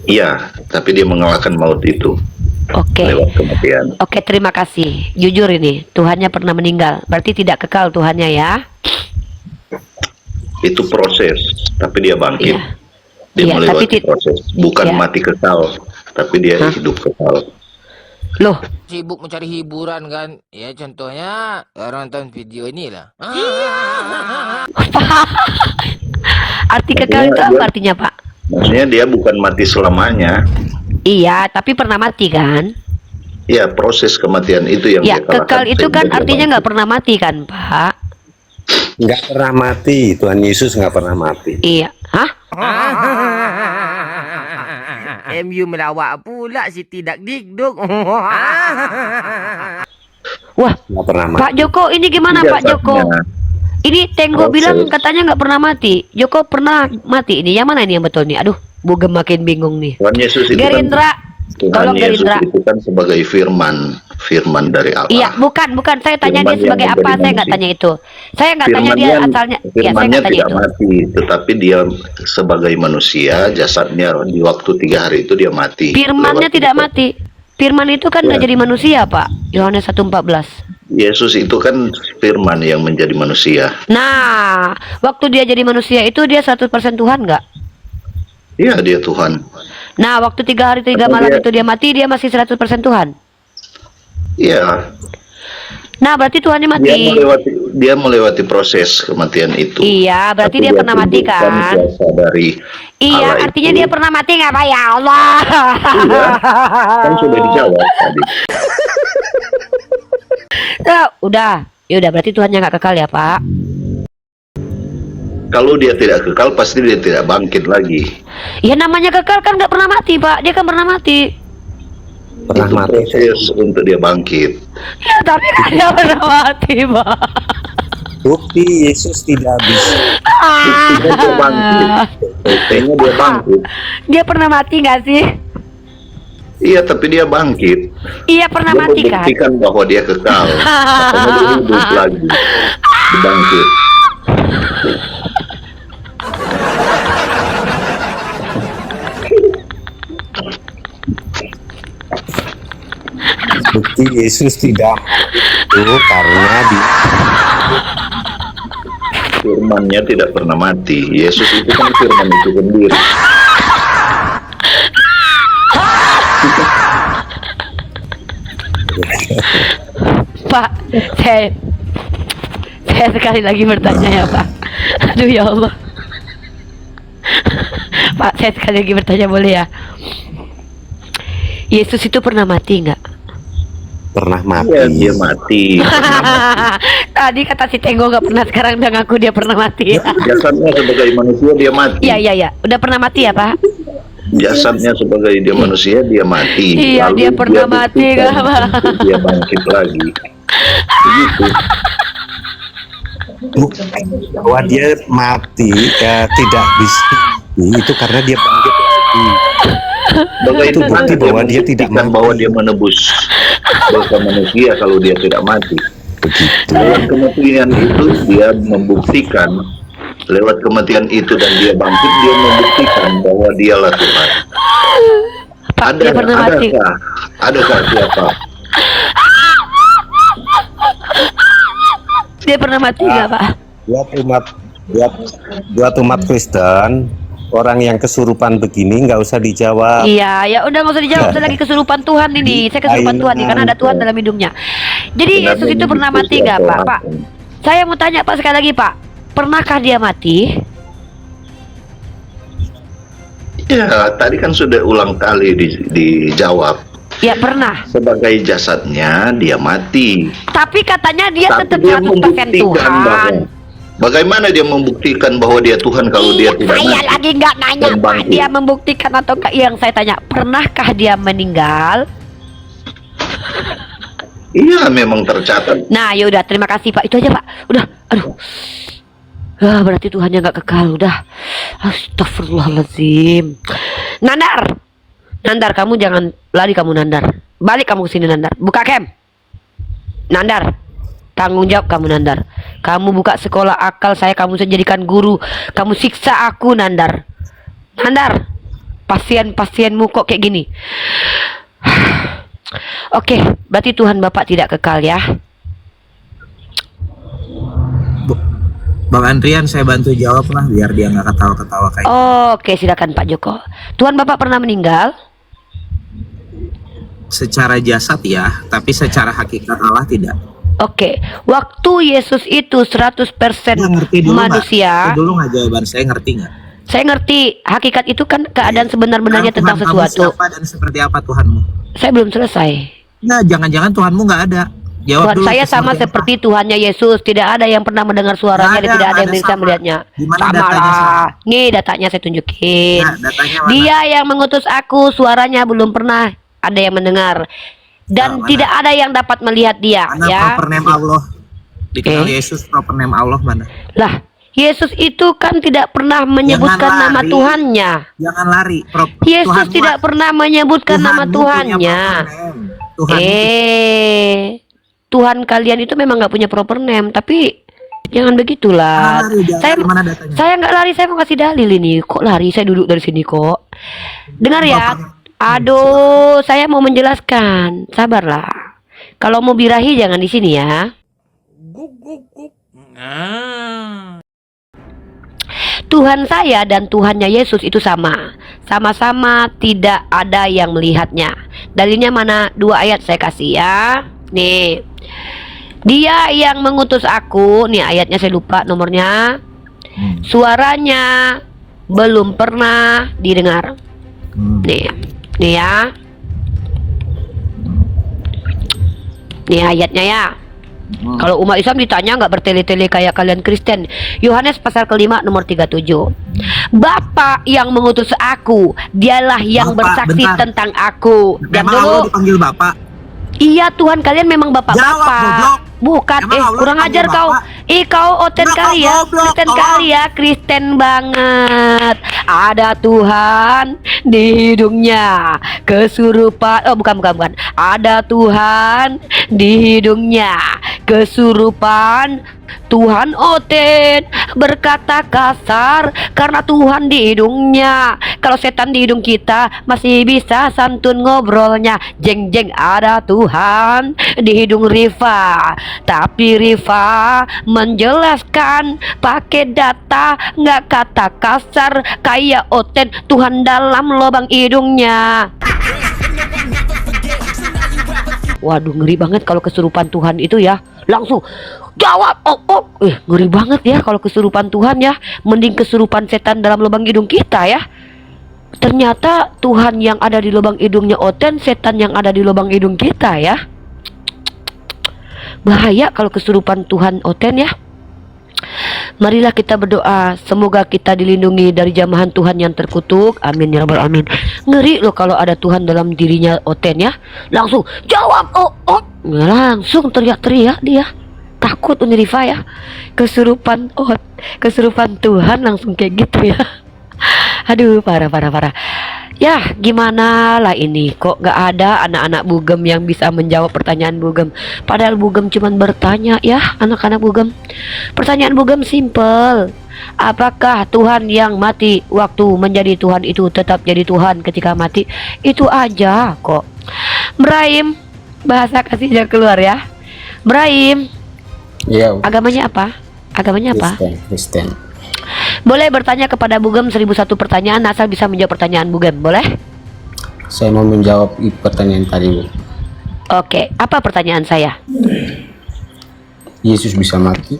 Iya, tapi dia mengalahkan maut itu Oke. lewat kematian. Oke, terima kasih. Jujur ini, Tuhannya pernah meninggal. Berarti tidak kekal Tuhannya ya? Itu proses, tapi dia bangkit. Iya. Dia Iya, melewati tapi proses, bukan Iya. mati kekal, tapi dia hidup kekal. Loh, Sibuk mencari hiburan kan? Ya contohnya orang nonton video inilah. arti kekal itu apa artinya Pak? Maksudnya dia bukan mati selamanya. Iya, tapi pernah mati kan? Ya, proses kematian itu yang Ya, dia kalahkan kekal itu sehingga kan dia artinya bangkit. nggak pernah mati kan Pak? Nggak pernah mati, Tuhan Yesus nggak pernah mati. Iya. Hah? MU melawak pula si tidak dikduk. Wah, Nggak pernah mati. Pak Joko ini gimana Pak Joko? Jasadnya Ini Tenggo proses. bilang katanya nggak pernah mati. Joko pernah mati ini. Yang mana ini yang betul nih? Aduh, Bugem makin bingung nih. Tuhan Yesus itu Gerindra, Tuhan tolong Yesus Gerindra. itu kan sebagai firman dari Allah. Iya, bukan. Saya tanya Firman dia sebagai yang apa? menjadi Saya nggak manusia. tanya itu. Saya nggak tanya dia asalnya. Ya, saya Firmannya nggak tanya tidak itu. mati, tetapi dia sebagai manusia, jasadnya di waktu 3 hari itu dia mati. Firmannya Lewat tidak itu. mati. Firman itu kan udah Ya. jadi manusia, Pak. Yohanes 1:14. Yesus itu kan firman yang menjadi manusia. Nah, waktu dia jadi manusia itu dia 100% Tuhan nggak? Iya, dia Tuhan. Nah, waktu 3 hari 3 Atau malam dia- itu dia mati, dia masih 100% Tuhan. Iya, Nah, berarti Tuhannya mati. dia melewati proses kematian itu. Iya, berarti Tapi dia pernah mati tunjukkan kan? kuasa dari Iya, Allah artinya itu. dia pernah mati nggak Pak? Ya Allah. Iya, kan sudah dijawab tadi. Nah, udah. Ya udah, berarti Tuhannya nggak kekal ya, Pak. Kalau dia tidak kekal, pasti dia tidak bangkit lagi. Ya namanya kekal kan nggak pernah mati, Pak. Dia kan pernah mati. Pernah Itu mati. proses untuk dia bangkit. Ya tapi kan dia pernah mati, Pak. Bukti Yesus tidak bisa. Buktinya dia bangkit. Buktinya dia bangkit. Dia pernah mati nggak sih? Iya, tapi dia bangkit. Iya pernah Dia mati kan? membuktikan bahwa dia kekal. Makanya dia hidup lagi. Dia bangkit. Bukti Yesus tidak itu karena di Firman-Nya tidak pernah mati. Yesus itu kan firman itu sendiri. Pak, saya sekali lagi bertanya ya Pak. Aduh ya Allah. Pak, saya sekali lagi bertanya boleh ya? Yesus itu pernah mati nggak? pernah mati. Iya, dia mati. Tadi kata si Tenggo nggak pernah, sekarang udah ngaku dia pernah mati. Jasadnya sebagai manusia dia mati. Iya, udah pernah mati ya Pak? Jasadnya sebagai dia manusia dia mati. Iya, Lalu dia pernah mati, buktikan Kak, Pak. untuk dia bangkit lagi. Begitu. Bukan bahwa dia mati tidak bisa itu karena dia bangkit lagi. Itu bukti bahwa dia tidak membuktikan mati. bahwa dia menebus dosa manusia kalau dia tidak mati. Lewat kematian itu dia membuktikan, lewat kematian itu dan dia bangkit, dia membuktikan bahwa dialah Tuhan. Pak, dia pernah mati. Adakah siapa? Dia pernah mati nggak Pak? Buat umat Kristen, orang yang kesurupan begini nggak usah dijawab. Iya, ya udah nggak usah dijawab. Saya lagi kesurupan Tuhan ini. Saya kesurupan Tuhan nih karena ada Tuhan dalam hidupnya. Jadi Benar, Yesus itu pernah mati nggak Pak? Pak, saya mau tanya Pak sekali lagi Pak. Pernahkah dia mati? Ya, tadi kan sudah ulang kali dijawab. Ya pernah. Sebagai jasadnya dia mati. Tapi katanya dia Tapi tetap dia 100% membuktikan Tuhan. bahwa bagaimana dia membuktikan bahwa dia Tuhan kalau dia tidak Saya mati? lagi nggak nanya Dan Pak. bangkit. Dia membuktikan atau enggak? Yang saya tanya, pernahkah dia meninggal? Iya, memang tercatat. Nah, yaudah, terima kasih Pak. Itu aja Pak. Udah, aduh. Berarti Tuhannya nggak kekal. Udah. Astagfirullahaladzim. Nandar, kamu jangan lari, kamu Nandar. Balik kamu ke sini Nandar. Buka cam. Nandar, tanggung jawab kamu Nandar. Kamu buka sekolah akal saya, kamu saya jadikan guru. Kamu siksa aku Nandar. Nandar, pasien-pasienmu kok kayak gini. Oke, berarti Tuhan Bapak tidak kekal ya. Bang Andrian, saya bantu jawab lah biar dia nggak ketawa-ketawa kayak. Oke, silakan Pak Joko. Tuhan Bapak pernah meninggal? Secara jasad ya, tapi secara hakikat Allah tidak. Oke, waktu Yesus itu 100% Nggak ngerti dulu manusia. nggak? Dulu nggak jawaban saya ngerti nggak? Saya ngerti, hakikat itu kan keadaan sebenar-benarnya Sekarang tentang Tuhan kamu sesuatu. siapa dan seperti apa Tuhanmu? Saya belum selesai. Nah, jangan-jangan Tuhanmu nggak ada. Jawab Tuhan dulu. saya sama seperti Tuhannya Yesus, tidak ada yang pernah mendengar suaranya dan tidak ada yang bisa sama. melihatnya. Di mana Sama datanya lah. sama? Nih datanya saya tunjukin. Nah, datanya mana? Dia yang mengutus aku, suaranya belum pernah ada yang mendengar. Dan Nah, mana? tidak ada yang dapat melihat dia, Mana ya. proper name Allah? Dikenal Eh. Yesus, proper name Allah mana? Lah, Yesus itu kan tidak pernah menyebutkan Jangan nama lari. Tuhannya. Jangan lari. Yesus Tuhanmu- tidak pernah menyebutkan nama Tuhanmu punya Tuhannya. proper name. Tuhanmu Tuhan kalian itu memang nggak punya proper name, tapi jangan begitulah. Jangan lari, jangan Saya lari, mana datanya? saya nggak lari, saya mau kasih dalil ini. Kok lari? Saya duduk dari sini kok. Dengar ya. Aduh, saya mau menjelaskan. Sabarlah. Kalau mau birahi jangan di sini ya. Tuhan saya dan Tuhannya Yesus itu sama. Sama-sama tidak ada yang melihatnya. Dalilnya mana? 2 ayat saya kasih ya. Nih. Dia yang mengutus aku. Nih ayatnya saya lupa nomornya. Suaranya belum pernah didengar. Nih. Nih ya. Nih ayatnya ya. Kalau umat Islam ditanya nggak bertele-tele kayak kalian Kristen. Yohanes pasal ke-5 nomor 37. Bapa yang mengutus aku, dialah yang Bapak, bersaksi bentar. tentang aku. Diam Memang dulu. Allah dipanggil Bapak? Iya, Tuhan kalian memang Jawab, bapak-bapak. goblok. Bukan, Emang Allah kurang dipanggil ajar kau. bapak? Kau oten Kenapa kali ya. goblok, Kristen tolong? kali ya, Kristen banget. Ada Tuhan di hidungnya. Kesurupan, oh bukan. Ada Tuhan di hidungnya. Kesurupan. Tuhan oten berkata kasar karena Tuhan di hidungnya. Kalau setan di hidung kita masih bisa santun ngobrolnya. Jeng ada Tuhan di hidung Riva. Tapi Riva menjelaskan pakai data, nggak kata kasar kayak oten. Tuhan dalam lubang hidungnya. Waduh, ngeri banget kalau kesurupan Tuhan itu ya. Langsung jawab, ngeri banget ya kalau kesurupan Tuhan ya. Mending kesurupan setan dalam lubang hidung kita ya. Ternyata Tuhan yang ada di lubang hidungnya oten, setan yang ada di lubang hidung kita ya. Bahaya kalau kesurupan Tuhan oten ya. Marilah kita berdoa, semoga kita dilindungi dari jamahan Tuhan yang terkutuk. Amin ya rabbal alamin. Ngeri loh kalau ada Tuhan dalam dirinya oten ya. Langsung jawab, langsung teriak-teriak dia. Takut Unirifa ya. Kesurupan Tuhan langsung kayak gitu ya. Aduh, parah. Ya, gimana lah ini, kok gak ada anak-anak Bugem yang bisa menjawab pertanyaan Bugem. Padahal Bugem cuman bertanya ya, anak-anak Bugem. Pertanyaan Bugem simple. Apakah Tuhan yang mati waktu menjadi Tuhan itu tetap jadi Tuhan ketika mati? Itu aja kok. Brahim, bahasa kasihnya keluar ya. Brahim, Iya, agamanya apa? Kristen. Boleh bertanya kepada Bugem 1001 pertanyaan asal bisa menjawab pertanyaan Bugem, boleh? Saya mau menjawab pertanyaan tadi, Bu. Oke, apa pertanyaan saya? Yesus bisa mati?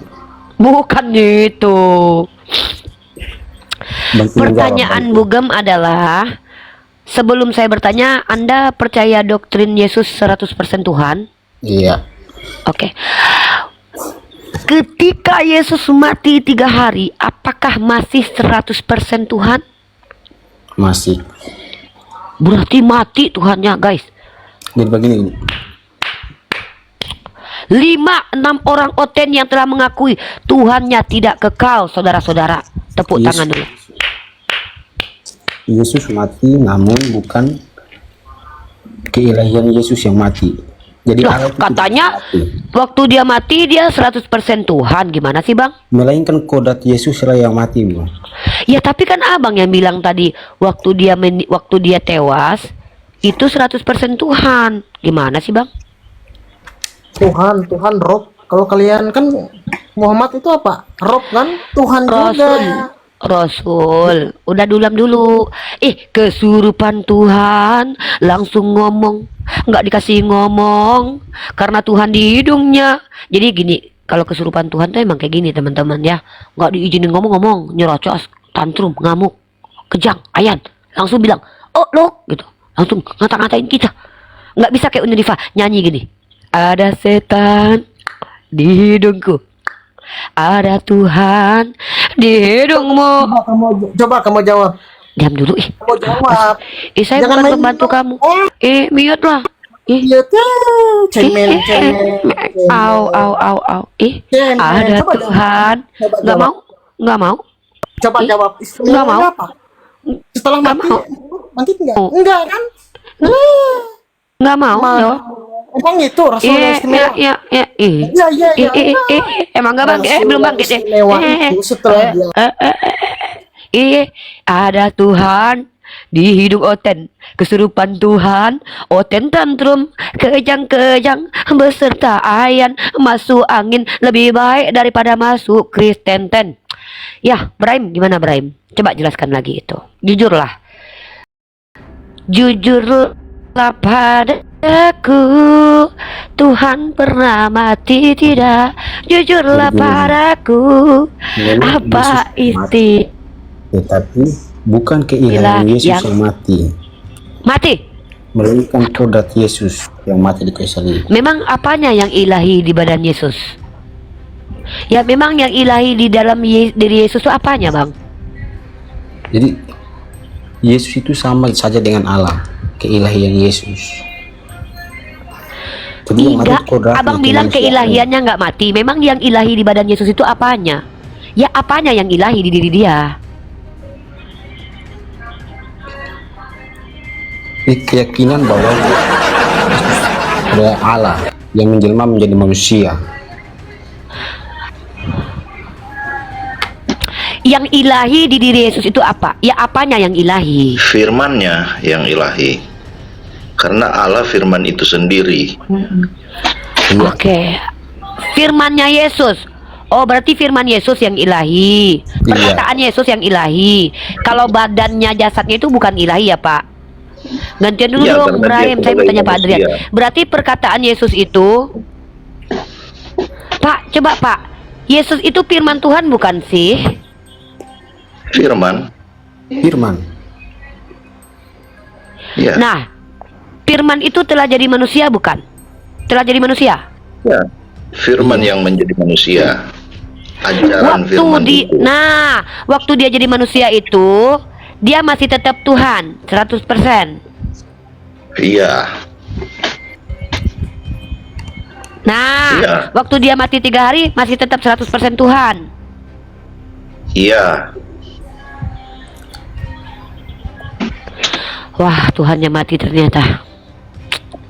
Bukan itu. Bantu Pertanyaan menjawab, Bugem adalah, sebelum saya bertanya, Anda percaya doktrin Yesus 100% Tuhan? Iya, Oke. Ketika Yesus mati 3 hari, apakah masih 100% Tuhan? masih. Berarti mati Tuhannya, guys. Jadi begini, Bu. 5-6 orang oten yang telah mengakui Tuhannya tidak kekal, saudara-saudara. Tepuk Yes. tangan dulu. Yesus mati, namun bukan keilahian Yesus yang mati. Jadi Loh, Allah itu katanya tidak mati. waktu dia mati dia 100% Tuhan. Gimana sih, Bang? Melainkan kodrat Yesus lah yang mati, Bu. Ya tapi kan abang yang bilang tadi waktu dia tewas itu 100% Tuhan. Gimana sih, Bang? Tuhan Rob. Kalau kalian kan Muhammad itu apa? Rob kan Tuhan juga. Rasul, udah dulam dulu. Kesurupan Tuhan langsung ngomong, nggak dikasih ngomong karena Tuhan di hidungnya. Jadi gini, kalau kesurupan Tuhan tuh emang kayak gini teman-teman ya, nggak diizinin ngomong-ngomong, nyerocos, tantrum, ngamuk, kejang, ayan, langsung bilang, lo gitu, langsung ngata-ngatain kita. Nggak bisa kayak Unirifa nyanyi gini, ada setan di hidungku, ada Tuhan di hidungmu. Coba kamu jawab. Diam dulu, Kamu jawab. Saya Jangan bukan main pembantu dulu. kamu. Mute lah. Iya tuh. Cemen. Au. Cemen. Ada Coba Tuhan. Coba Nggak jawab. mau? Nggak mau? Coba jawab. Nggak mau. Apa? Setelah Nggak mati, mau. mati enggak? Oh. Enggak kan? Nggak mau? Yo. Emang itu Rasul yang istimewa? Iya. Iya. Emang nggak bangkit? Rasul Belum yang bangkit istimewa itu setelah dia Ada Tuhan di hidung oten. Kesurupan Tuhan, oten tantrum, kejang-kejang beserta ayan, masuk angin lebih baik daripada masuk Kristen ten. Ya, Brahim, gimana Brahim? Coba jelaskan lagi itu. Jujurlah padaku, Tuhan pernah mati tidak? Jujurlah padaku, Memang apa Yesus isi? Tetapi bukan keilahian Yesus yang mati. Mati? melainkan kodrat Yesus yang mati di kayu salib. Memang apanya yang ilahi di badan Yesus? Ya memang yang ilahi di dalam diri Yesus itu apanya, Bang? Jadi Yesus itu sama saja dengan Allah, keilahian Yesus. Jadi yang mati Tidak, kodratnya, Abang bilang kemanusiaan. keilahiannya nggak mati. Memang yang ilahi di badan Yesus itu apanya? Ya apanya yang ilahi di diri dia? Keyakinan bahwa Yesus adalah Allah yang menjelma menjadi manusia. Yang ilahi di diri Yesus itu apa? Ya apanya yang ilahi? Firman-Nya yang ilahi. Karena Allah firman itu sendiri. Oke. Firman-Nya Yesus. Oh, berarti firman Yesus yang ilahi. Perkataan Yesus yang ilahi. Kalau badannya, jasadnya itu bukan ilahi ya, Pak? Gantian dulu Ya, dong, karena dia Ibrahim. Saya sebagai bertanya Pak Adrian. manusia. Berarti perkataan Yesus itu, Pak, coba Pak. Yesus itu firman Tuhan bukan sih? Firman. Ya. Nah, firman itu telah jadi manusia bukan? Telah jadi manusia? Ya. Firman yang menjadi manusia. Ajaran firman itu. Nah, waktu dia jadi manusia itu, dia masih tetap Tuhan 100%. Iya. Nah, Iya. waktu dia mati 3 hari masih tetap 100% Tuhan. Iya. Wah, Tuhannya mati ternyata.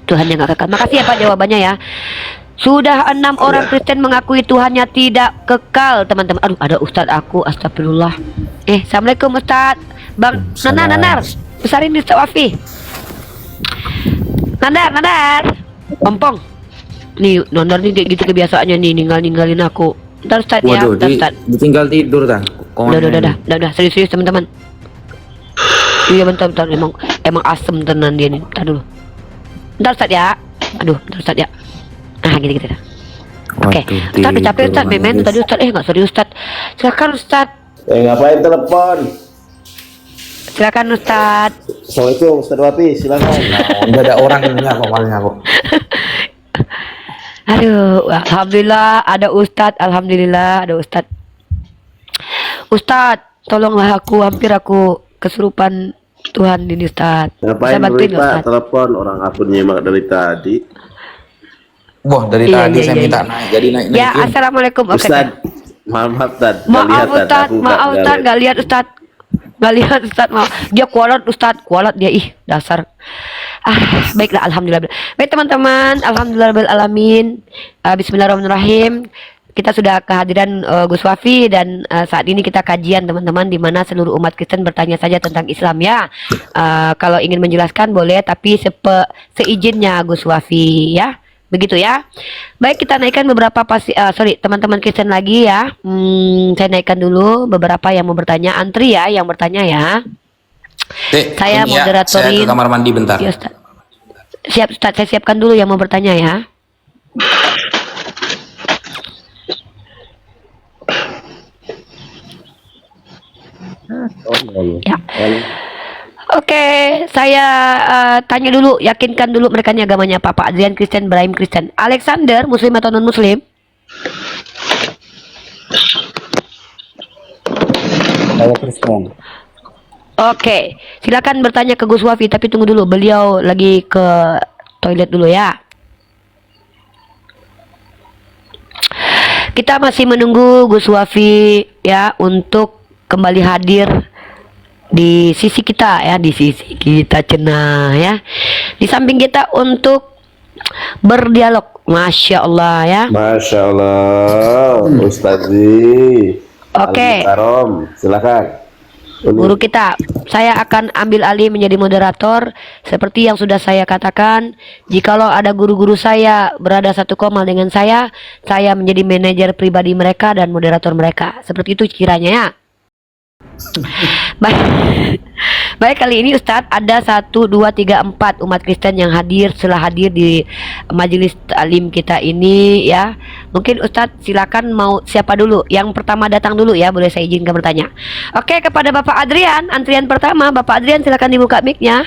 Tuhannya nggak kekal. Makasih ya Pak jawabannya ya. Sudah 6 orang Kristen mengakui Tuhannya tidak kekal, teman-teman. Aduh, ada Ustadz aku, astagfirullah. Assalamualaikum Ustadz. Bang Nanar, besarin di Ustadz Wafi. Nanar. Ompong. Nih, Nanar nih kayak gitu kebiasaannya nih, ninggalin aku. Ntar Ustadz ya, Waduh, ntar Ustadz. ditinggal tidur dah. Udah, serius teman-teman. Iya bentar, emang asem tenan dia nih. Ntar dulu. Ntar Ustadz ya. Ntar Ustadz ya. Nah gini. Oke, Ustadz udah capek Ustadz, memen tadi Ustadz, nggak serius Ustadz. Silakan Ustadz. Ngapain telepon? Silakan Ustadz. Assalamualaikum Ustadz Wapi, silakan. Udah ada orang ini kok malnya kok. Aduh, alhamdulillah ada Ustadz, ada Ustadz. Ustadz, tolonglah hampir aku kesurupan Tuhan ini Ustadz. Ngapain Saya bantuin Pak Ustadz. telepon, orang aku nyimak dari tadi. Wah, dari tadi saya minta naik, jadi naik. Ya, assalamualaikum. Oke. Ustadz, maaf Tad, Maaf Ustadz, nggak lihat Ustadz. Nggak lihat Ustadz, maaf. Dia kualat dia, dasar. Baiklah, alhamdulillah. Baik teman-teman, alhamdulillah. Bismillahirrahmanirrahim. Kita sudah kehadiran Gus Wafi dan saat ini kita kajian teman-teman, di mana seluruh umat Kristen bertanya saja tentang Islam ya. Kalau ingin menjelaskan boleh, tapi seizinnya Gus Wafi ya. Begitu ya. Baik, kita naikkan beberapa teman-teman Kristen lagi ya. Saya naikkan dulu beberapa yang mau bertanya, antri ya yang bertanya ya. Saya moderatorin. Saya ke kamar mandi bentar. Ya, Ustaz. Siap Ustaz, saya siapkan dulu yang mau bertanya ya. Ya. Oke, saya tanya dulu, yakinkan dulu mereka agamanya apa. Pak Adrian Kristen, Ibrahim Kristen. Alexander, Muslim atau non Muslim? Saya Kristen. Oke, silakan bertanya ke Gus Wafi, tapi tunggu dulu, beliau lagi ke toilet dulu ya. Kita masih menunggu Gus Wafi ya untuk kembali hadir di sisi kita ya, di sisi kita cenah ya, di samping kita untuk berdialog. Masya Allah ya. Masya Allah, Ustazi. Oke. Karom, silakan. Guru kita, saya akan ambil alih menjadi moderator. Seperti yang sudah saya katakan, jikalau ada guru-guru saya berada satu koma dengan saya menjadi manajer pribadi mereka dan moderator mereka. Seperti itu kiranya ya. Baik, kali ini Ustadz ada 1, 2, 3, 4 umat Kristen yang setelah hadir di majelis taklim kita ini ya. Mungkin Ustadz silakan, mau siapa dulu? Yang pertama datang dulu ya, boleh saya izinkan bertanya. Oke, kepada Bapak Adrian, antrian pertama. Bapak Adrian silakan dibuka mic-nya.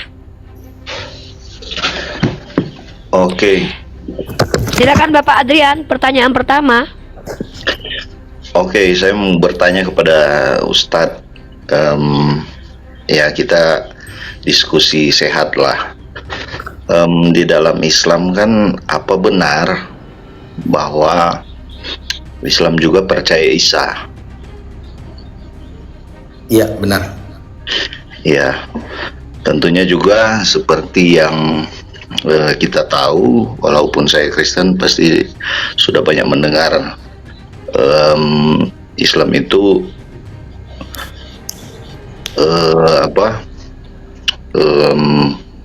Oke. Silakan Bapak Adrian, pertanyaan pertama. Oke, saya mau bertanya kepada Ustadz. Ya, kita diskusi sehat lah. Di dalam Islam kan, apa benar bahwa Islam juga percaya Isa? Iya, benar. Ya, tentunya juga seperti yang kita tahu, walaupun saya Kristen pasti sudah banyak mendengar Islam itu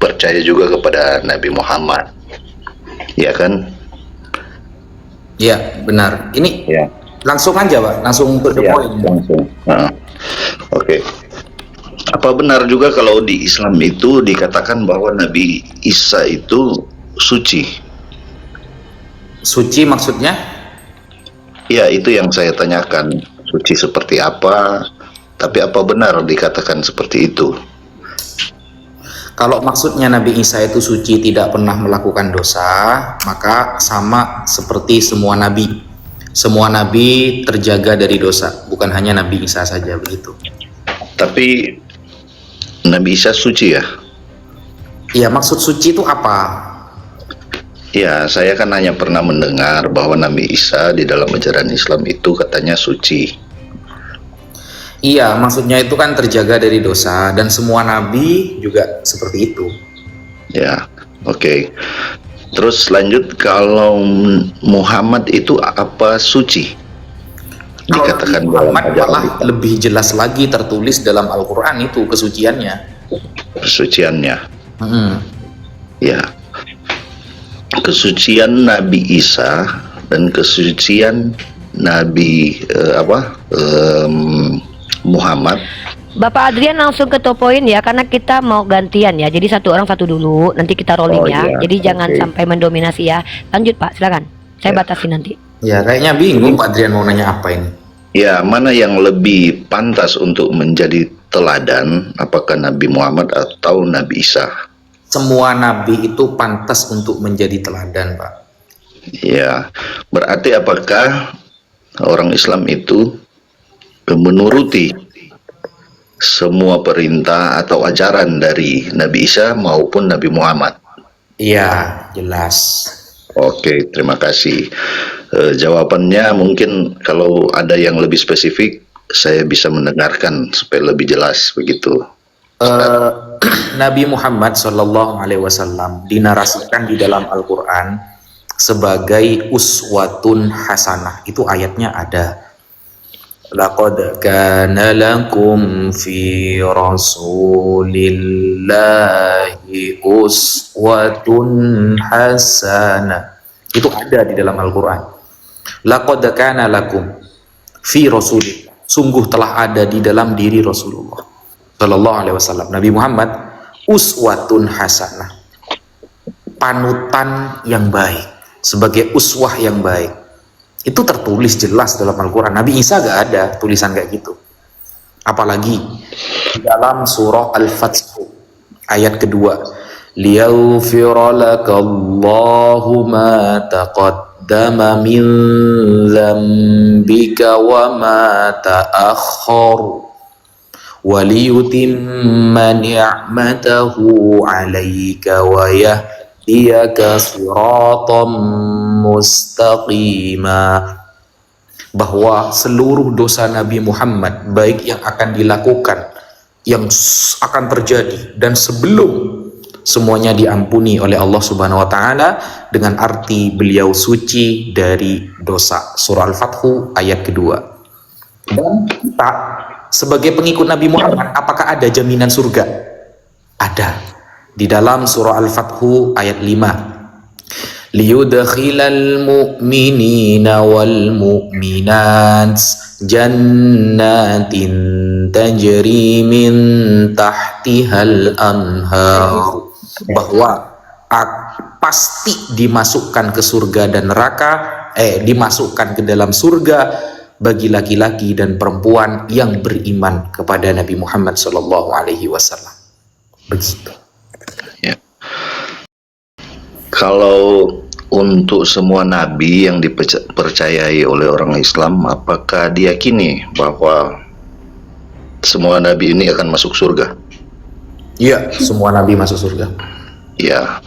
percaya juga kepada Nabi Muhammad, ya kan? Iya, benar. Ini Ya. langsung aja, Pak. Langsung to the Ya, point. langsung. Oke. Apa benar juga kalau di Islam itu dikatakan bahwa Nabi Isa itu suci? Suci maksudnya? Ya, itu yang saya tanyakan. Suci seperti apa? Tapi apa benar dikatakan seperti itu? Kalau maksudnya Nabi Isa itu suci, tidak pernah melakukan dosa, maka sama seperti semua nabi. Semua nabi terjaga dari dosa, bukan hanya Nabi Isa saja begitu. Tapi Nabi Isa suci ya? Iya, maksud suci itu apa? Ya, saya kan hanya pernah mendengar bahwa Nabi Isa di dalam ajaran Islam itu katanya suci. Iya, maksudnya itu kan terjaga dari dosa, dan semua nabi juga seperti itu. Ya, oke. Terus lanjut, kalau Muhammad itu apa suci? Dikatakan dalam Muhammad ajaran malah Islam. lebih jelas lagi tertulis dalam Al-Quran itu kesuciannya. Kesuciannya. Ya. Kesucian Nabi Isa dan kesucian Nabi Muhammad. Bapak Adrian langsung ke poin ya, karena kita mau gantian ya. Jadi satu orang satu dulu, nanti kita rolling ya. iya, Jadi jangan oke. sampai mendominasi ya. Lanjut Pak, silakan. Saya batasi nanti. Ya, kayaknya bingung Pak Adrian mau nanya apa ini. Ya, mana yang lebih pantas untuk menjadi teladan, apakah Nabi Muhammad atau Nabi Isa? Semua nabi itu pantas untuk menjadi teladan, Pak. Ya, berarti apakah orang Islam itu menuruti semua perintah atau ajaran dari Nabi Isa maupun Nabi Muhammad? Iya, jelas. Oke, terima kasih. Jawabannya mungkin kalau ada yang lebih spesifik, saya bisa mendengarkan supaya lebih jelas begitu. Nabi Muhammad SAW dinarasikan di dalam Al-Quran sebagai uswatun hasanah. Itu ayatnya ada. Laqad kana lakum fi rasulillahi uswatun hasanah. Itu ada di dalam Al-Quran. Laqad kana lakum fi rasulillah. Sungguh telah ada di dalam diri Rasulullah Sallallahu Alaihi Wasallam, Nabi Muhammad, uswatun hasanah, panutan yang baik, sebagai uswah yang baik. Itu tertulis jelas dalam Al-Quran. Nabi Isa gak ada tulisan kayak gitu. Apalagi di dalam surah Al-Fath ayat kedua, liyaghfira lakallahu ma taqaddama min dzambika wa ma ta'akhkhara waliyutimma ni'matahu 'alaika wa yahdiyaka siratan mustaqima. Bahwa seluruh dosa Nabi Muhammad, baik yang akan dilakukan, yang akan terjadi, dan sebelum, semuanya diampuni oleh Allah Subhanahu wa Ta'ala, dengan arti beliau suci dari dosa. Surah Al-Fathu ayat kedua. Dan kita sebagai pengikut Nabi Muhammad, apakah ada jaminan surga? Ada. Di dalam surah Al-Fathu ayat 5. Liyudkhilal mu'minina wal mu'minat jannatin tajri min tahtihal anhar. Bahwa pasti dimasukkan ke surga dan neraka, dimasukkan ke dalam surga bagi laki-laki dan perempuan yang beriman kepada Nabi Muhammad SAW. Begitu. Ya. Kalau untuk semua nabi yang dipercayai oleh orang Islam, apakah diyakini bahwa semua nabi ini akan masuk surga? Iya, semua nabi masuk surga. Ya,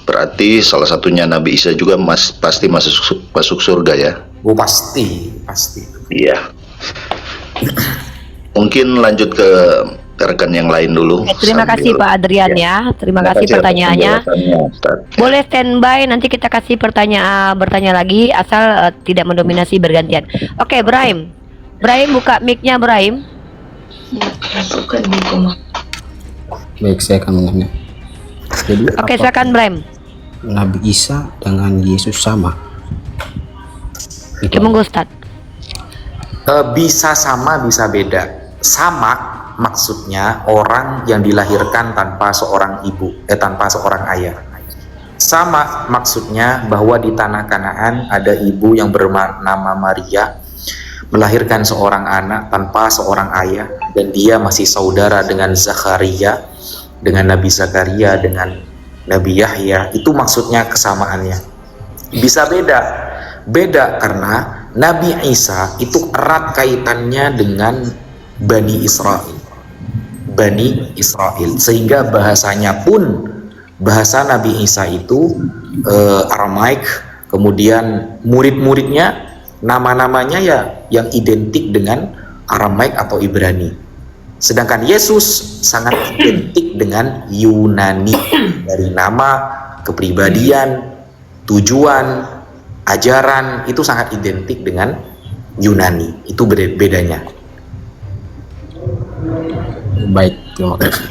berarti salah satunya Nabi Isa juga pasti masuk surga ya? Oh, pasti. Iya. Mungkin lanjut ke rekan yang lain dulu. Terima kasih Pak Adrian ya. Terima kasih pertanyaannya. Boleh standby, nanti kita kasih bertanya lagi asal tidak mendominasi bergantian. Oke, Brahim. Brahim buka mic-nya, Brahim. Baik, saya akan menanya. Jadi, Oke, silakan Brahim. Nabi Isa dengan Yesus sama? Monggo Ustaz. Bisa sama, bisa beda. Sama maksudnya orang yang dilahirkan tanpa seorang ibu, tanpa seorang ayah. Sama maksudnya bahwa di tanah Kanaan ada ibu yang bernama Maria melahirkan seorang anak tanpa seorang ayah, dan dia masih saudara dengan Zakaria, dengan Nabi Zakaria, dengan Nabi Yahya. Itu maksudnya kesamaannya. Bisa beda karena Nabi Isa itu erat kaitannya dengan Bani Israel, sehingga bahasanya pun, bahasa Nabi Isa itu Aramaik, kemudian murid-muridnya nama-namanya ya yang identik dengan Aramaik atau Ibrani. Sedangkan Yesus sangat identik dengan Yunani, dari nama, kepribadian, tujuan, ajaran itu sangat identik dengan Yunani. Itu bedanya. Baik, terima kasih.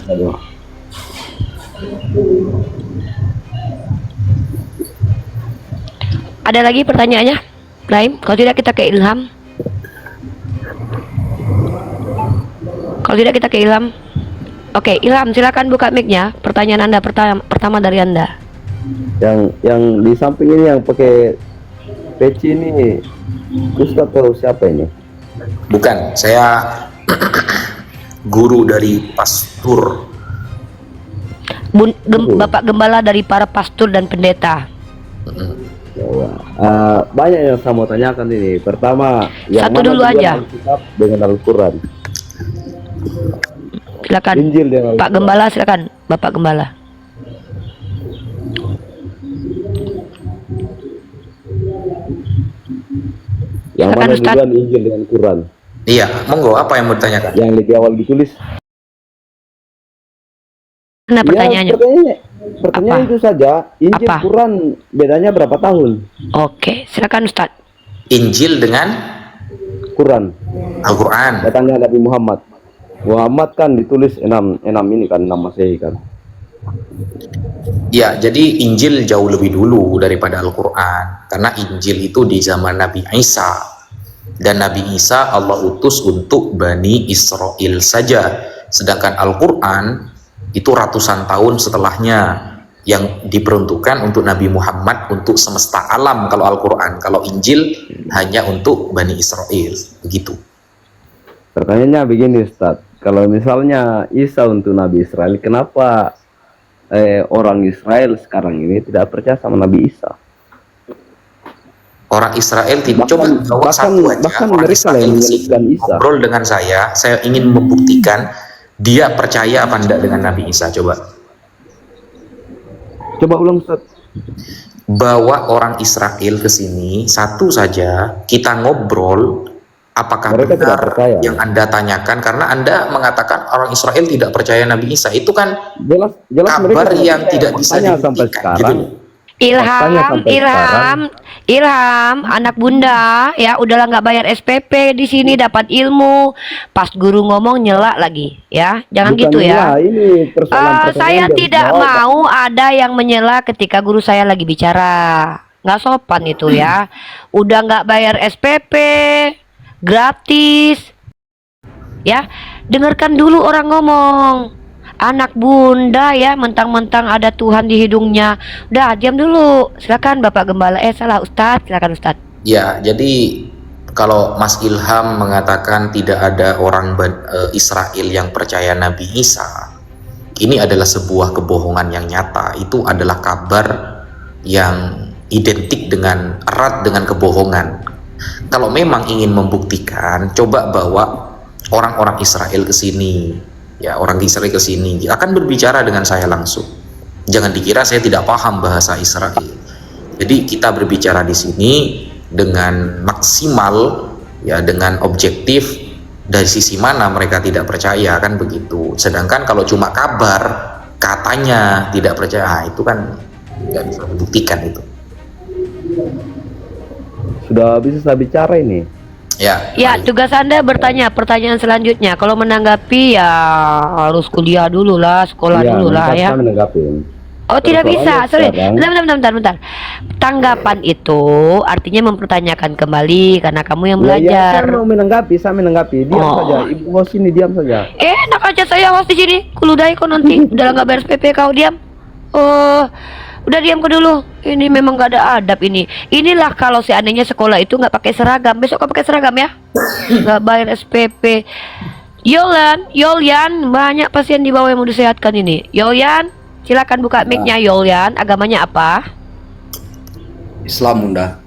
Ada lagi pertanyaannya, Brahim? Kalau tidak kita ke Ilham. Oke, Ilham, silakan buka mic-nya. Pertanyaan Anda pertama dari Anda. Yang di samping ini yang pakai peci ini Ustaz atau siapa ini? Bukan, saya guru dari pastor. Bapak Gembala dari para pastor dan pendeta. Banyak yang saya mau tanyakan ini. Pertama, yang satu mana dulu aja Alkitab dengan Al-Quran? Silakan Injil dengan Pak Gembala, silakan Bapak Gembala. Yang silakan, mana Ustaz. duluan, Injil dengan Quran? Iya, monggo, apa yang mau ditanyakan? Yang lebih awal ditulis. Nah, pertanyaannya. Pertanyaan itu saja. Injil Apa? Quran bedanya berapa tahun? Oke, silakan Ustaz. Injil dengan Quran. Al-Quran. Katanya Nabi Muhammad. Muhammad kan ditulis 6 ini kan, 6 Masehi kan. Ya, jadi Injil jauh lebih dulu daripada Al-Quran, karena Injil itu di zaman Nabi Isa, dan Nabi Isa Allah utus untuk Bani Israel saja, sedangkan Al-Quran itu ratusan tahun setelahnya, yang diperuntukkan untuk Nabi Muhammad, untuk semesta alam kalau Al-Quran. Kalau Injil hanya untuk Bani Israel, begitu. Pertanyaannya begini Ustaz, kalau misalnya Isa untuk Nabi Israel, kenapa orang Israel sekarang ini tidak percaya sama Nabi Isa? Orang Israel tidak, coba bawa satu aja. Bahkan Orang mereka Israel yang sini menyebutkan Isa. ngobrol dengan saya ingin membuktikan dia percaya apa enggak dengan Nabi Isa. Coba ulang Ustaz. Bawa orang Israel ke sini, satu saja kita ngobrol, apakah Mereka tidak benar percaya. yang Anda tanyakan, karena Anda mengatakan orang Israel tidak percaya Nabi Isa. Itu kan jelas kabar mereka yang tidak bisa faktanya sampai dibuktikan sekarang. gitu. Ilham, anak bunda, ya udahlah nggak bayar SPP di sini dapat ilmu. Pas guru ngomong nyela lagi, ya jangan Bukan gitu ya. ini persoalan-persoalan Saya yang tidak dijawab. mau ada yang menyela ketika guru saya lagi bicara. Nggak sopan itu ya. Udah nggak bayar SPP, gratis, ya. Dengarkan dulu orang ngomong. Anak bunda ya, mentang-mentang ada Tuhan di hidungnya. Udah, diam dulu. Silakan Bapak Gembala. Salah Ustadz, silakan Ustadz. Ya, jadi kalau Mas Ilham mengatakan tidak ada orang Israel yang percaya Nabi Isa, ini adalah sebuah kebohongan yang nyata. Itu adalah kabar yang identik dengan erat dengan kebohongan. Kalau memang ingin membuktikan, coba bawa orang-orang Israel ke sini, ya, orang Israel ke sini akan berbicara dengan saya langsung. Jangan dikira saya tidak paham bahasa Israel. Jadi kita berbicara di sini dengan maksimal, ya, dengan objektif dari sisi mana mereka tidak percaya, kan begitu. Sedangkan kalau cuma kabar, katanya tidak percaya, itu kan nggak bisa dibuktikan itu. Sudah bisa saya bicara ini. Ya, tugas Anda bertanya pertanyaan selanjutnya. Kalau menanggapi ya harus kuliah dulu lah, sekolah Iya, dulu lah nanti ya. saya menanggapin. Oh, tidak bisa. Persoalannya Sorry. sekarang- Bentar. Tanggapan itu artinya mempertanyakan kembali karena kamu yang Ya, belajar. saya mau menanggapi, Diam Oh. saja, Ibu mau sini, diam saja. Enak aja saya host di sini. Kuludai kau nanti. Udah nggak beres PP kau diam. Oh, udah diam kau dulu. Ini memang gak ada adab ini. Inilah kalau seandainya sekolah itu nggak pakai seragam. Besok kau pakai seragam ya. Nggak bayar SPP. Yolyan, banyak pasien di bawah yang mau disehatkan ini. Yolyan, silakan buka mic-nya Yolyan. Agamanya apa? Islam, Bunda.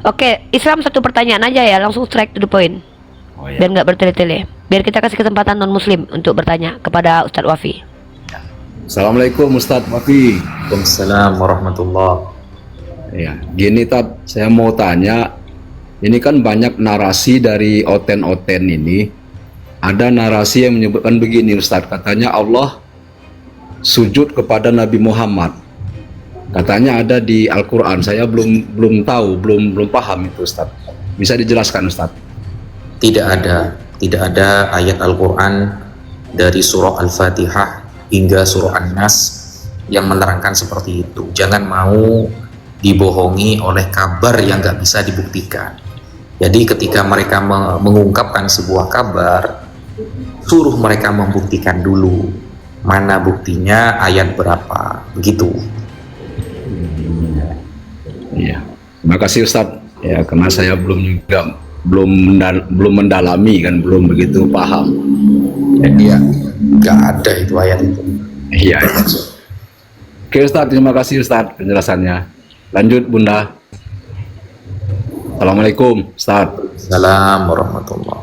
Oke, Islam satu pertanyaan aja ya, langsung straight to the point. Biar nggak bertele-tele. Biar kita kasih kesempatan non-muslim untuk bertanya kepada Ustadz Wafi. Assalamualaikum Ustadz Wafi. Waalaikumsalam warahmatullahi. Ya, gini Tat, saya mau tanya, ini kan banyak narasi dari oten-oten ini. Ada narasi yang menyebutkan begini Ustadz, katanya Allah sujud kepada Nabi Muhammad. Katanya ada di Al-Quran. Saya belum tahu, belum paham itu Ustadz. Bisa dijelaskan Ustadz? Tidak ada ayat Al-Quran dari surah Al-Fatihah hingga surah An-Nas yang menerangkan seperti itu. Jangan mau dibohongi oleh kabar yang nggak bisa dibuktikan. Jadi ketika mereka mengungkapkan sebuah kabar, suruh mereka membuktikan dulu mana buktinya, ayat berapa, begitu. Iya, terima kasih Ustadz. Ya, karena saya belum mendalami kan, belum begitu paham. Iya, nggak ada itu ayat itu. Iya. Oke Ustadz, terima kasih Ustadz penjelasannya. Lanjut Bunda. Assalamualaikum Ustadz. Assalamualaikum warahmatullahi.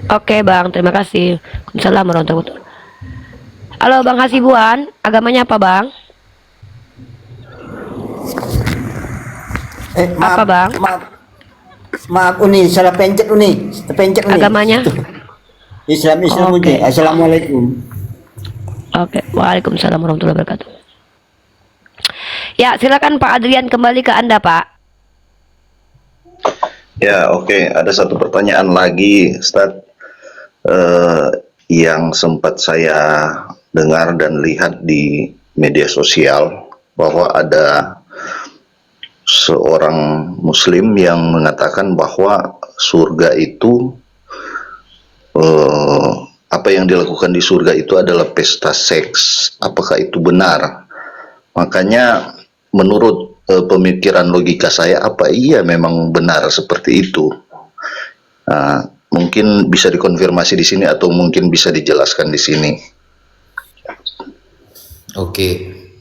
Oke Bang, terima kasih. Waalaikumsalam warahmatullahi wabarakatuh. Halo Bang Hasibuan, agamanya apa Bang? Maaf, apa Bang? Maaf Uni, salah pencet Uni. Agamanya? Islam Oke. Uni. Assalamualaikum. Oke, waalaikumsalam warahmatullahi wabarakatuh. Ya, silakan Pak Adrian, kembali ke Anda Pak. Ya, oke. Ada satu pertanyaan lagi, Ustadz, yang sempat saya dengar dan lihat di media sosial bahwa ada seorang Muslim yang mengatakan bahwa surga itu, apa yang dilakukan di surga itu adalah pesta seks. Apakah itu benar? Makanya menurut pemikiran logika saya, apa iya memang benar seperti itu? Mungkin bisa dikonfirmasi di sini atau mungkin bisa dijelaskan di sini. Oke,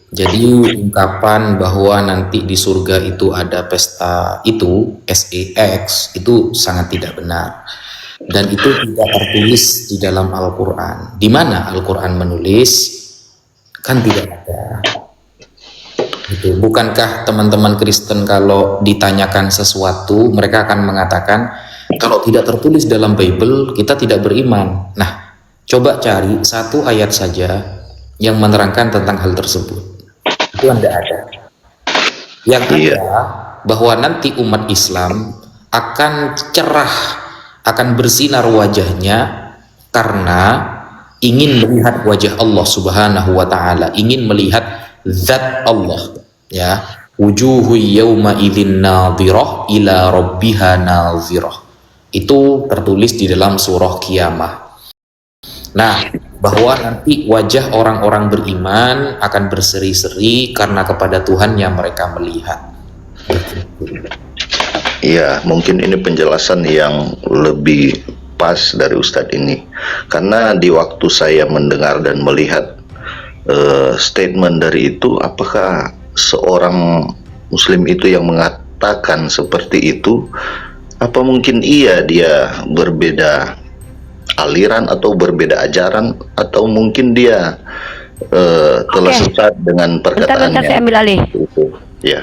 jadi ungkapan bahwa nanti di surga itu ada pesta itu, SEX, itu sangat tidak benar. Dan itu tidak tertulis di dalam Al-Quran. Di mana Al-Quran menulis? Kan tidak ada. Gitu. Bukankah teman-teman Kristen kalau ditanyakan sesuatu, mereka akan mengatakan, kalau tidak tertulis dalam Bible, kita tidak beriman. Nah, coba cari satu ayat saja yang menerangkan tentang hal tersebut. Itu Anda ada. Yang ada bahwa nanti umat Islam akan cerah, akan bersinar wajahnya karena ingin melihat wajah Allah Subhanahu wa taala, ingin melihat zat Allah, ya. Wujuhu yawma idzin nadhirah ila rabbiha nadhirah. Itu tertulis di dalam surah Qiyamah. Nah, bahwa nanti wajah orang-orang beriman akan berseri-seri karena kepada Tuhan yang mereka melihat. Iya, mungkin ini penjelasan yang lebih pas dari Ustadz ini. Karena di waktu saya mendengar dan melihat statement dari itu, apakah seorang muslim itu yang mengatakan seperti itu, apa mungkin dia berbeda aliran atau berbeda ajaran, atau mungkin dia telah sesat dengan perkataannya. Bentar, saya ambil alih. Ya.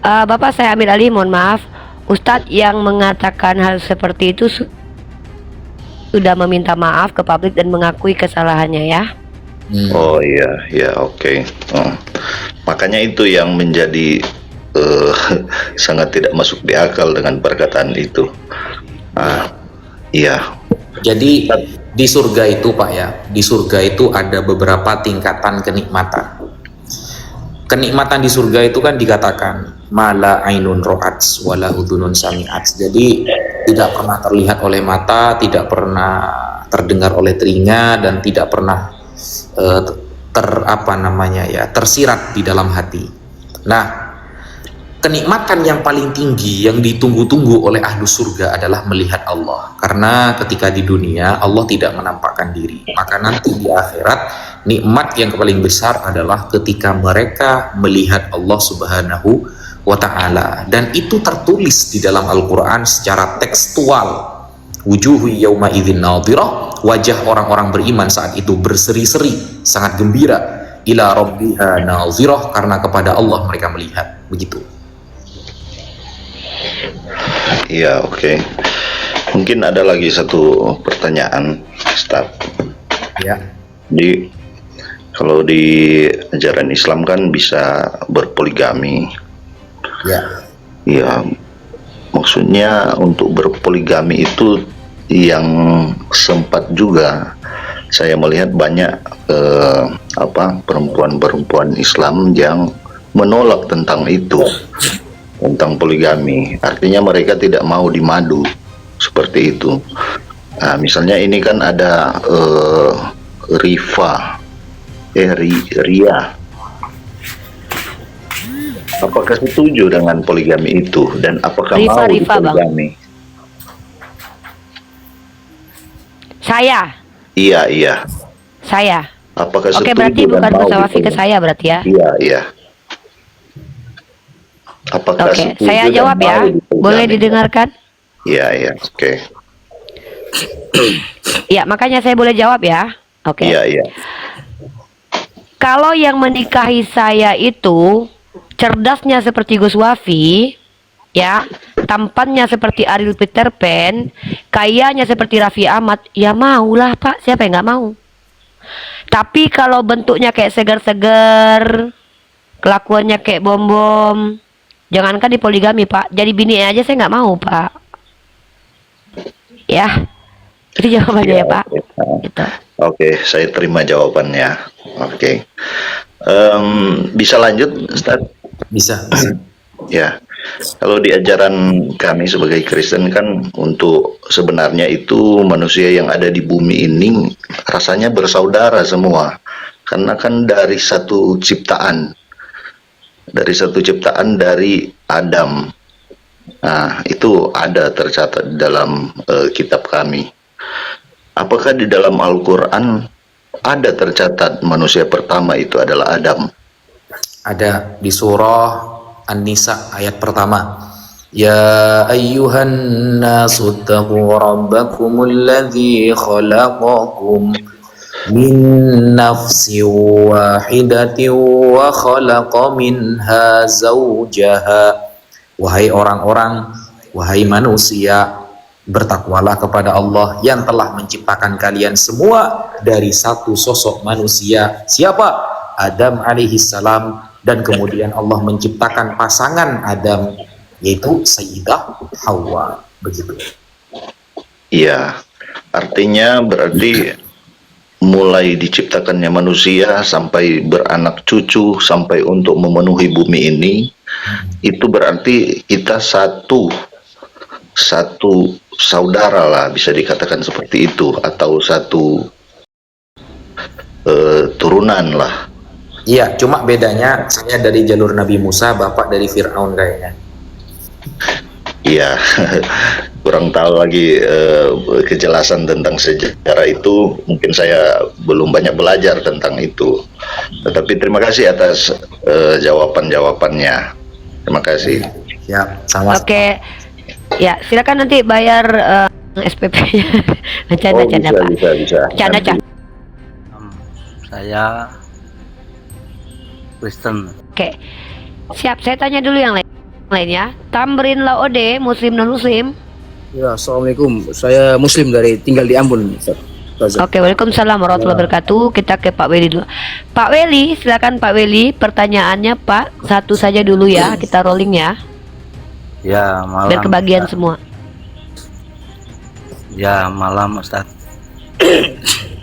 Bapak, saya ambil alih, mohon maaf. Ustadz yang mengatakan hal seperti itu sudah meminta maaf ke publik dan mengakui kesalahannya ya. Oh iya, ya oke. Makanya itu yang menjadi sangat tidak masuk di akal dengan perkataan itu. Iya. Jadi di surga itu Pak ya, di surga itu ada beberapa tingkatan kenikmatan. Kenikmatan di surga itu kan dikatakan mala ainun ro'at wala udhunun sami'at. Jadi tidak pernah terlihat oleh mata, tidak pernah terdengar oleh telinga, dan tidak pernah tersirat di dalam hati. Nah, kenikmatan yang paling tinggi yang ditunggu-tunggu oleh ahlu surga adalah melihat Allah. Karena ketika di dunia Allah tidak menampakkan diri, maka nanti di akhirat nikmat yang paling besar adalah ketika mereka melihat Allah Subhanahu wa ta'ala. Dan itu tertulis di dalam Al-Quran secara tekstual. Wujuhu yawma idzin nadhirah, wajah orang-orang beriman saat itu berseri-seri, sangat gembira. Ila rabbiha nadhirah, karena kepada Allah mereka melihat. Begitu. Iya, oke. Mungkin ada lagi satu pertanyaan, Ustaz. Ya. Kalau di ajaran Islam kan bisa berpoligami. Ya. Iya. Maksudnya untuk berpoligami itu yang sempat juga saya melihat banyak perempuan-perempuan Islam yang menolak tentang itu, tentang poligami. Artinya mereka tidak mau dimadu seperti itu. Nah, misalnya ini kan ada Ria. Apakah setuju dengan poligami itu, dan apakah mau dipoligami? Saya. Iya. Saya. Apakah Oke, setuju berarti dan bukan mau Gus Wafi ke dipoligami? saya berarti ya. Iya. Apakah Oke, setuju saya dan jawab mau ya. dipoligami? Boleh didengarkan? Iya, oke. Ya, makanya saya boleh jawab ya. Oke. Iya. Kalau yang menikahi saya itu cerdasnya seperti Gus Wafi, ya, tampannya seperti Ariel Peter Pan, kayanya seperti Raffi Ahmad, ya maulah Pak, siapa yang nggak mau? Tapi kalau bentuknya kayak segar-segar, kelakuannya kayak bom-bom, jangankan di poligami Pak, jadi bini aja saya nggak mau Pak. Ya, itu jawabannya ya Pak. Gitu. Oke, saya terima jawabannya. Oke. Bisa lanjut, Ustaz? Bisa. Ya, kalau di ajaran kami sebagai Kristen kan, untuk sebenarnya itu manusia yang ada di bumi ini rasanya bersaudara semua, karena kan dari satu ciptaan dari Adam. Nah, itu ada tercatat dalam kitab kami. Apakah di dalam Al-Quran ada tercatat manusia pertama itu adalah Adam? Ada di surah An-Nisa ayat pertama. Ya ayyuhan nasu taqu rabbakumul ladzi khalaqakum min nafsin wahidatin wa khalaqa minha zawjaha. Wahai orang-orang, wahai manusia, bertakwalah kepada Allah yang telah menciptakan kalian semua dari satu sosok manusia. Siapa? Adam alaihissalam. Dan kemudian Allah menciptakan pasangan Adam, yaitu Sayyidah Hawa. Begitu. Iya, artinya berarti mulai diciptakannya manusia sampai beranak cucu, sampai untuk memenuhi bumi ini, itu berarti kita satu saudara lah, bisa dikatakan seperti itu, atau satu turunan lah. Iya, cuma bedanya saya dari jalur Nabi Musa, Bapak dari Fir'aun kayaknya. Iya, kurang tahu lagi kejelasan tentang sejarah itu. Mungkin saya belum banyak belajar tentang itu. Tetapi terima kasih atas jawaban-jawabannya. Terima kasih. Siap, sama. Oke. Ya, silakan nanti bayar SPP-nya. Canda-canda, Pak. Bisa. Canda-canda. Saya Kristen. Oke. Siap, saya tanya dulu yang lain ya. Tamrin Laode, muslim non muslim. Ya, assalamualaikum. Saya Muslim dari tinggal di Ambon, Ustaz. Oke, waalaikumsalam warahmatullahi wabarakatuh. Kita ke Pak Weli dulu. Pak Weli, silakan Pak Weli. Pertanyaannya Pak, satu saja dulu ya. Kita rolling ya. Ya, malam. Biar kebagian semua. Ya, malam Ustaz.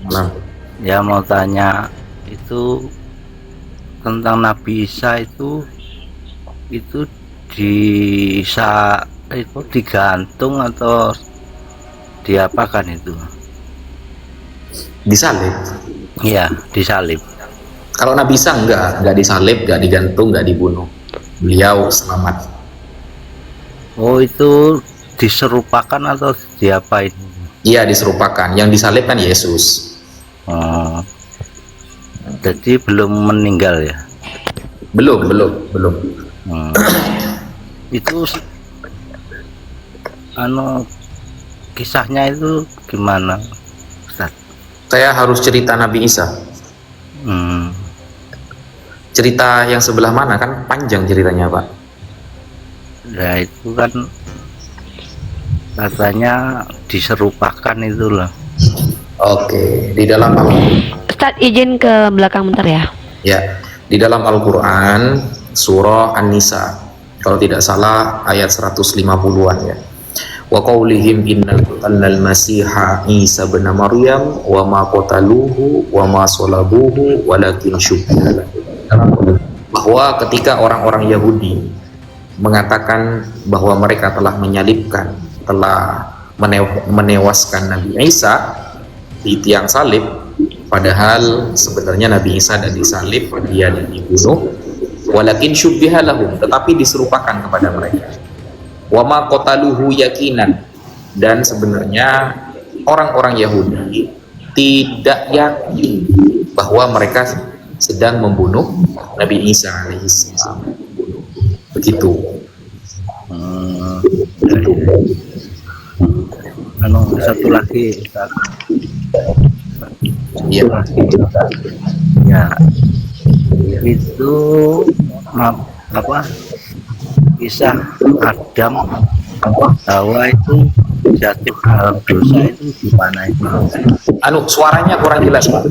Malam. Ya, mau tanya itu tentang Nabi Isa itu digantung atau diapakan itu? Disalib. Iya, disalib. Kalau Nabi Isa enggak disalib, enggak digantung, enggak dibunuh. Beliau selamat. Oh, itu diserupakan atau diapain? Iya, diserupakan. Yang disalib kan Yesus. Oh. Jadi belum meninggal ya? Belum. Itu kisahnya itu gimana, Ustaz? Saya harus cerita Nabi Isa. Cerita yang sebelah mana, kan panjang ceritanya, Pak. Ya itu kan katanya diserupakan itulah. Oke, di dalam Ustaz izin ke belakang bentar ya. Ya, di dalam Al-Qur'an surah An-Nisa, kalau tidak salah ayat 150-an ya. Wa qaulihim innal masiha Isa bin Maryam wa ma qataluhu wa ma salabuhu walakin syubbiha lahu. Bahwa ketika orang-orang Yahudi mengatakan bahwa mereka telah menyalibkan, telah menewaskan Nabi Isa di tiang salib, padahal sebenarnya Nabi Isa dan disalib, dia dan dibunuh, walakin syubbiha lahum, tetapi diserupakan kepada mereka. Wa ma qataluhu yakinan, dan sebenarnya orang-orang Yahudi tidak yakin bahwa mereka sedang membunuh Nabi Isa alaihissalam. Begitu. Satu lagi, Ustaz. Iya. Ya, itu apa? Kisah Adam Hawa itu jatuh dalam dosa itu gimana itu? Suaranya kurang jelas, Pak.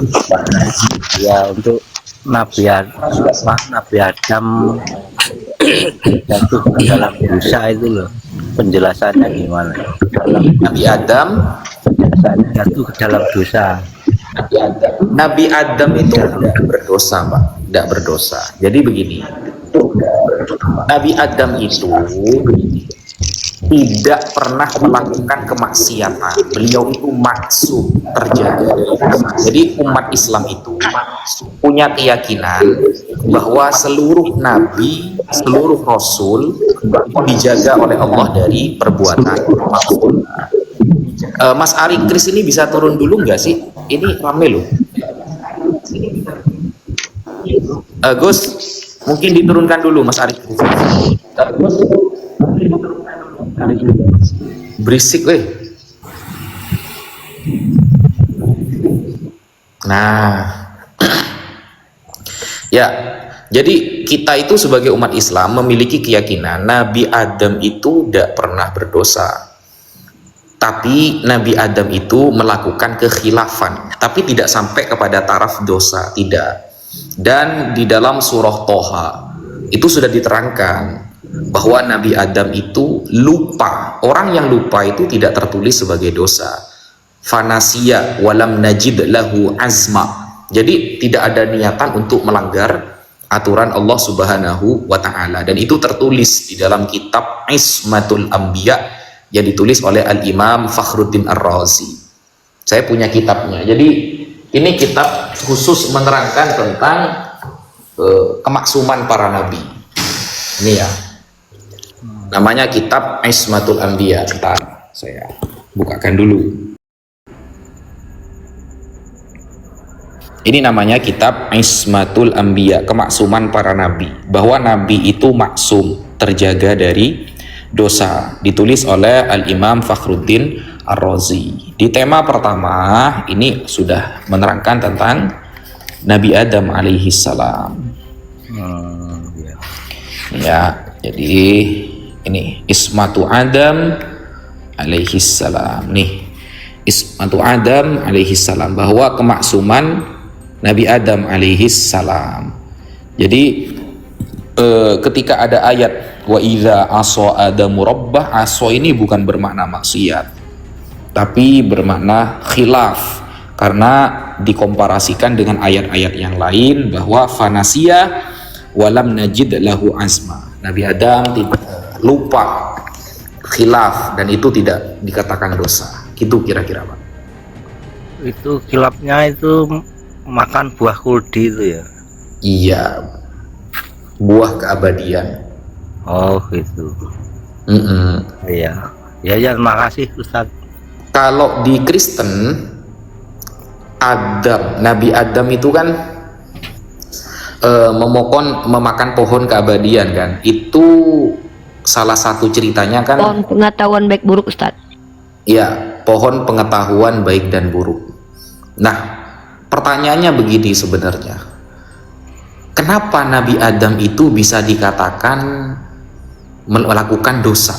Ya, untuk Nabi Adam jatuh ke dalam dosa itu loh, penjelasannya gimana? Nabi Adam jatuh ke dalam dosa. Nabi Adam itu tidak berdosa, Pak, tidak berdosa. Jadi begini, Nabi Adam itu tidak pernah melakukan kemaksiatan. Beliau itu maksum, terjaga. Jadi umat Islam itu punya keyakinan bahwa seluruh nabi, seluruh rasul dijaga oleh Allah dari perbuatan maupun. Mas Ari Kris ini bisa turun dulu nggak sih? Ini rame loh. Gus, mungkin diturunkan dulu Mas Ari Kris. Berisik weh. Nah, ya, jadi kita itu sebagai umat Islam memiliki keyakinan Nabi Adam itu tidak pernah berdosa. Tapi Nabi Adam itu melakukan kekhilafan, tapi tidak sampai kepada taraf dosa, tidak. Dan di dalam surah Toha itu sudah diterangkan bahwa Nabi Adam itu lupa. Orang yang lupa itu tidak tertulis sebagai dosa. Fanasiya walam najid lahu azma. Jadi tidak ada niatan untuk melanggar aturan Allah Subhanahu wa taala, dan itu tertulis di dalam kitab Ismatul Anbiya yang ditulis oleh Al-Imam Fakhruddin Ar-Razi. Saya punya kitabnya. Jadi ini kitab khusus menerangkan tentang kemaksuman para nabi. Ini ya. Namanya kitab Ismatul Anbiya. Saya bukakan dulu. Ini namanya kitab Ismatul Anbiya, kemaksuman para nabi. Bahwa nabi itu maksum, terjaga dari dosa. Ditulis oleh Al-Imam Fakhruddin Ar-Razi. Di tema pertama ini sudah menerangkan tentang Nabi Adam alaihi salam. Ya, jadi ini Ismatu Adam alaihi salam. Nih, Ismatu Adam alaihi salam, bahwa kemaksuman Nabi Adam alaihi salam. Jadi ketika ada ayat wa idza asa adamu rabbah, asa ini bukan bermakna maksiat, tapi bermakna khilaf, karena dikomparasikan dengan ayat-ayat yang lain bahwa fanasiya walam najid lahu azma. Nabi Adam tidak lupa, khilaf, dan itu tidak dikatakan dosa. Gitu kira-kira, Pak. Itu khilafnya itu makan buah kuldi itu ya? Iya, buah keabadian. Oh gitu. Iya. Ya, terima kasih Ustaz. Kalau di Kristen, Adam, Nabi Adam itu kan memakan pohon keabadian kan. Itu salah satu ceritanya kan. Pohon pengetahuan baik buruk, Ustaz. Iya, pohon pengetahuan baik dan buruk. Nah, pertanyaannya begini sebenarnya. Kenapa Nabi Adam itu bisa dikatakan melakukan dosa?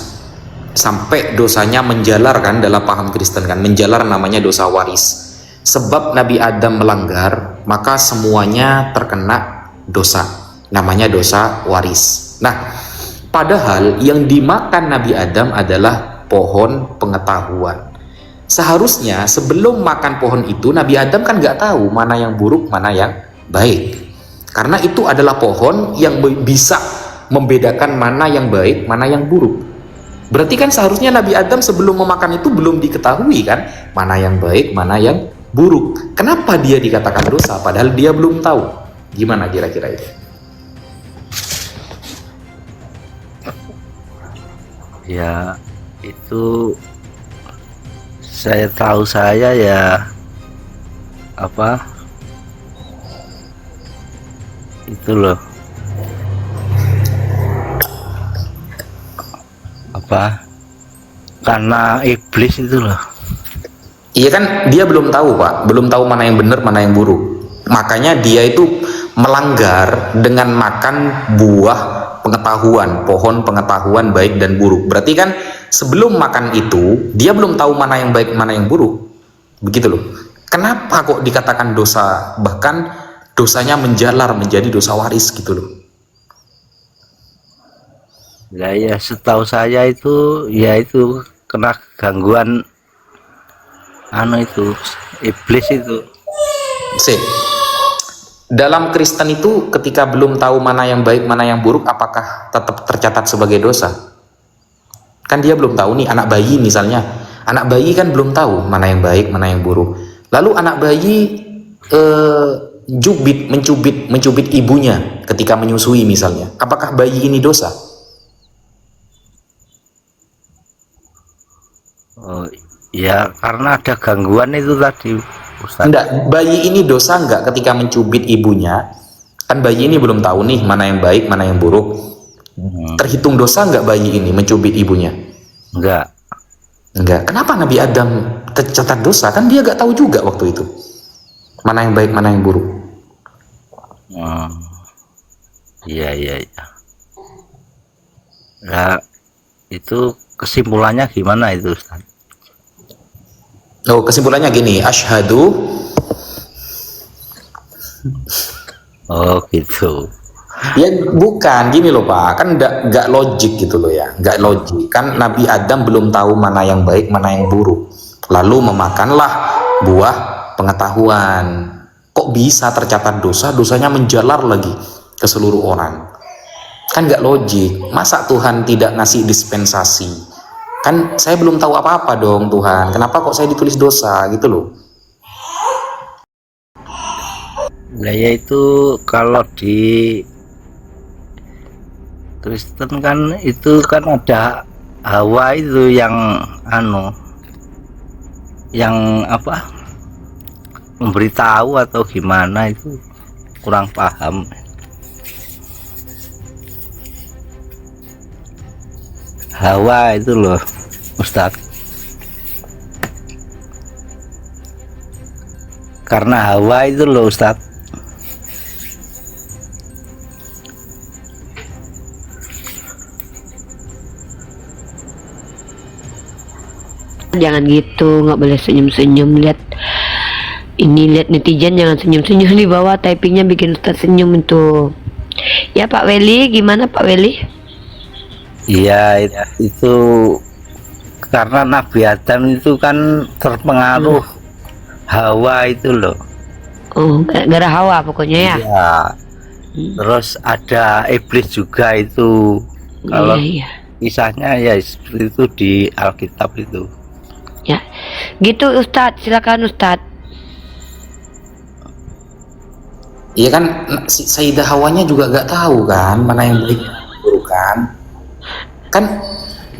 Sampai dosanya menjalar kan, dalam paham Kristen kan, menjalar namanya dosa waris. Sebab Nabi Adam melanggar, maka semuanya terkena dosa. Namanya dosa waris. Nah, padahal yang dimakan Nabi Adam adalah pohon pengetahuan. Seharusnya sebelum makan pohon itu Nabi Adam kan nggak tahu mana yang buruk, mana yang baik. Karena itu adalah pohon yang bisa membedakan mana yang baik, mana yang buruk. Berarti kan seharusnya Nabi Adam sebelum memakan itu belum diketahui kan mana yang baik, mana yang buruk. Kenapa dia dikatakan dosa padahal dia belum tahu? Gimana kira-kira itu? Ya, itu saya tahu saya ya apa itu loh apa karena iblis itu loh. Iya kan, dia belum tahu Pak, belum tahu mana yang benar mana yang buruk, makanya dia itu melanggar dengan makan buah pengetahuan, pohon pengetahuan baik dan buruk. Berarti kan sebelum makan itu dia belum tahu mana yang baik mana yang buruk, begitu loh. Kenapa kok dikatakan dosa, bahkan dosanya menjalar menjadi dosa waris gitu loh? Ya, setahu saya itu ya itu kena gangguan itu iblis itu. Sip. Dalam Kristen itu ketika belum tahu mana yang baik mana yang buruk, apakah tetap tercatat sebagai dosa? Kan dia belum tahu nih, anak bayi misalnya, anak bayi kan belum tahu mana yang baik mana yang buruk. Lalu anak bayi mencubit ibunya ketika menyusui misalnya, apakah bayi ini dosa? Oh ya, karena ada gangguan itu tadi Ustaz. Enggak, bayi ini dosa enggak ketika mencubit ibunya? Kan bayi ini belum tahu nih mana yang baik mana yang buruk. Terhitung dosa enggak bayi ini mencubit ibunya? Enggak. Kenapa Nabi Adam tercatat dosa? Kan dia enggak tahu juga waktu itu mana yang baik mana yang buruk. Iya. Nah, itu kesimpulannya gimana itu Ustaz? Oh, kesimpulannya gini, asyhadu. Oh gitu. Ya bukan, gini loh Pak, kan nggak logik gitu loh ya, nggak logik. Kan Nabi Adam belum tahu mana yang baik, mana yang buruk. Lalu memakanlah buah pengetahuan. Kok bisa tercatat dosa, dosanya menjalar lagi ke seluruh orang? Kan nggak logik. Masa Tuhan tidak ngasih dispensasi? Kan saya belum tahu apa-apa dong Tuhan, kenapa kok saya ditulis dosa gitu loh. Nah ya itu kalau di Kristen kan itu kan ada Hawa itu yang yang apa, memberitahu atau gimana itu kurang paham. Hawa itu loh Ustadz, karena hawa itu loh Ustadz. Jangan gitu, nggak boleh senyum-senyum. Lihat netizen, jangan senyum-senyum di bawah, typingnya bikin Ustadz senyum itu. Ya Pak Weli, gimana Pak Weli? Iya, itu karena Nabi Adam itu kan terpengaruh hawa itu loh. Oh, gara-gara hawa pokoknya ya. Iya. Terus ada iblis juga itu. Kalau Iya. kisahnya ya seperti itu di Alkitab itu. Ya, gitu Ustadz, silakan Ustadz. Iya kan, Sayyidah Hawanya juga gak tahu kan mana yang baik buruk kan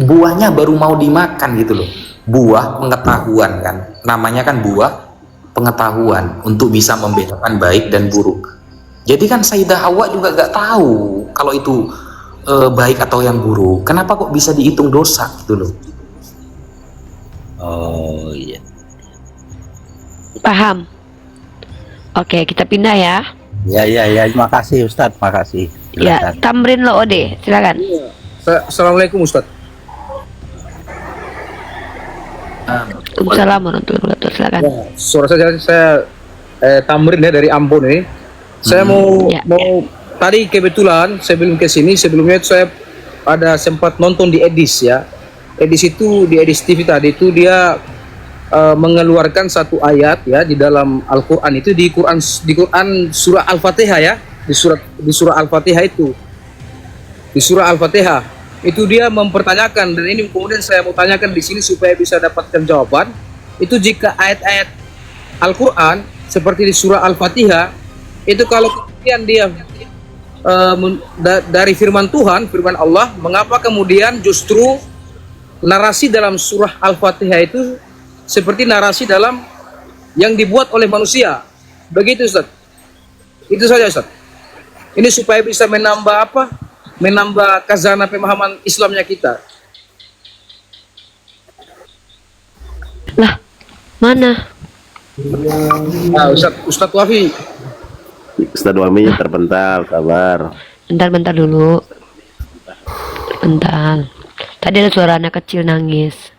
buahnya baru mau dimakan gitu loh, buah pengetahuan kan, namanya kan buah pengetahuan untuk bisa membedakan baik dan buruk. Jadi kan Sayyidah Hawa juga gak tahu kalau itu baik atau yang buruk. Kenapa kok bisa dihitung dosa gitu loh? Oh iya. Paham. Oke, kita pindah ya. Ya, terima kasih Ustadz, makasih. Ya, Tamrin lo Ode, silakan. Assalamualaikum Ustadz. Waalaikumsalam warahmatullahi wabarakatuh, silakan. Suara saya Tamrin ya dari Ambon ini. Saya mau tadi kebetulan sebelum ke sini, sebelumnya itu saya ada sempat nonton di Edis ya. Edis itu di Edis TV tadi itu dia mengeluarkan satu ayat ya di dalam Al-Qur'an itu di Quran surah Al-Fatihah ya, di surah Al-Fatihah itu. Di surah Al-Fatihah itu dia mempertanyakan, dan ini kemudian saya mau tanyakan di sini supaya bisa dapatkan jawaban. Itu jika ayat-ayat Al-Qur'an seperti di surah Al-Fatihah itu kalau kemudian dia dari firman Tuhan, firman Allah, mengapa kemudian justru narasi dalam surah Al-Fatihah itu seperti narasi dalam yang dibuat oleh manusia? Begitu Ustaz. Itu saja Ustaz. Ini supaya bisa menambah apa? Menambah khazanah pemahaman Islamnya kita. Lah, mana? Nah, Ustaz Wafi. Ustaz Waminya terpental, sabar. Bentar dulu. Bentar. Tadi ada suara anak kecil nangis.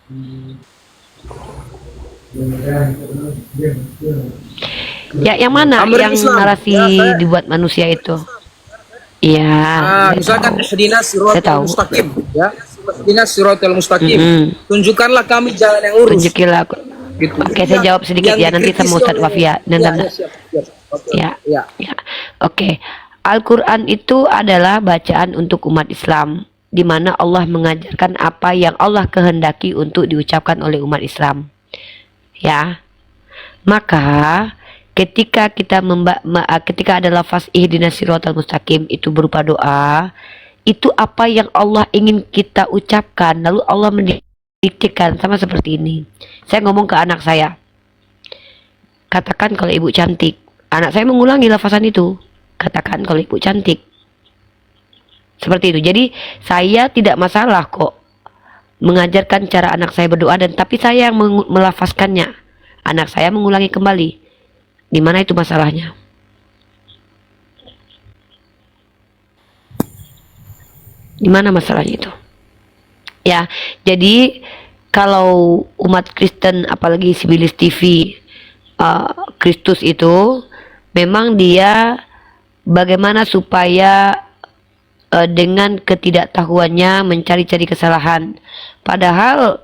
Ya, yang mana? Yang narasi dibuat manusia itu? Iya. Misalkan ihdinas siratal mustaqim ya. Ihdinas siratal mustaqim. Tunjukkanlah kami jalan yang lurus. Tunjukilah aku. Gitu. Oke, saya jawab sedikit ya, nanti sama Ustadz Wafia. Ya. Oke. Al-Quran itu adalah bacaan untuk umat Islam, di mana Allah mengajarkan apa yang Allah kehendaki untuk diucapkan oleh umat Islam. Ya. Maka ketika ketika ada lafaz ihdinas siratal mustaqim itu berupa doa, itu apa yang Allah ingin kita ucapkan, lalu Allah mendiktekan sama seperti ini. Saya ngomong ke anak saya, katakan kalau ibu cantik. Anak saya mengulangi lafazan itu, katakan kalau ibu cantik. Seperti itu. Jadi saya tidak masalah kok mengajarkan cara anak saya berdoa, dan tapi saya yang melafazkannya. Anak saya mengulangi kembali. Di mana itu masalahnya? Di mana masalahnya itu? Ya, jadi kalau umat Kristen, apalagi Sibilis TV, Kristus itu memang dia bagaimana supaya dengan ketidaktahuannya mencari-cari kesalahan. Padahal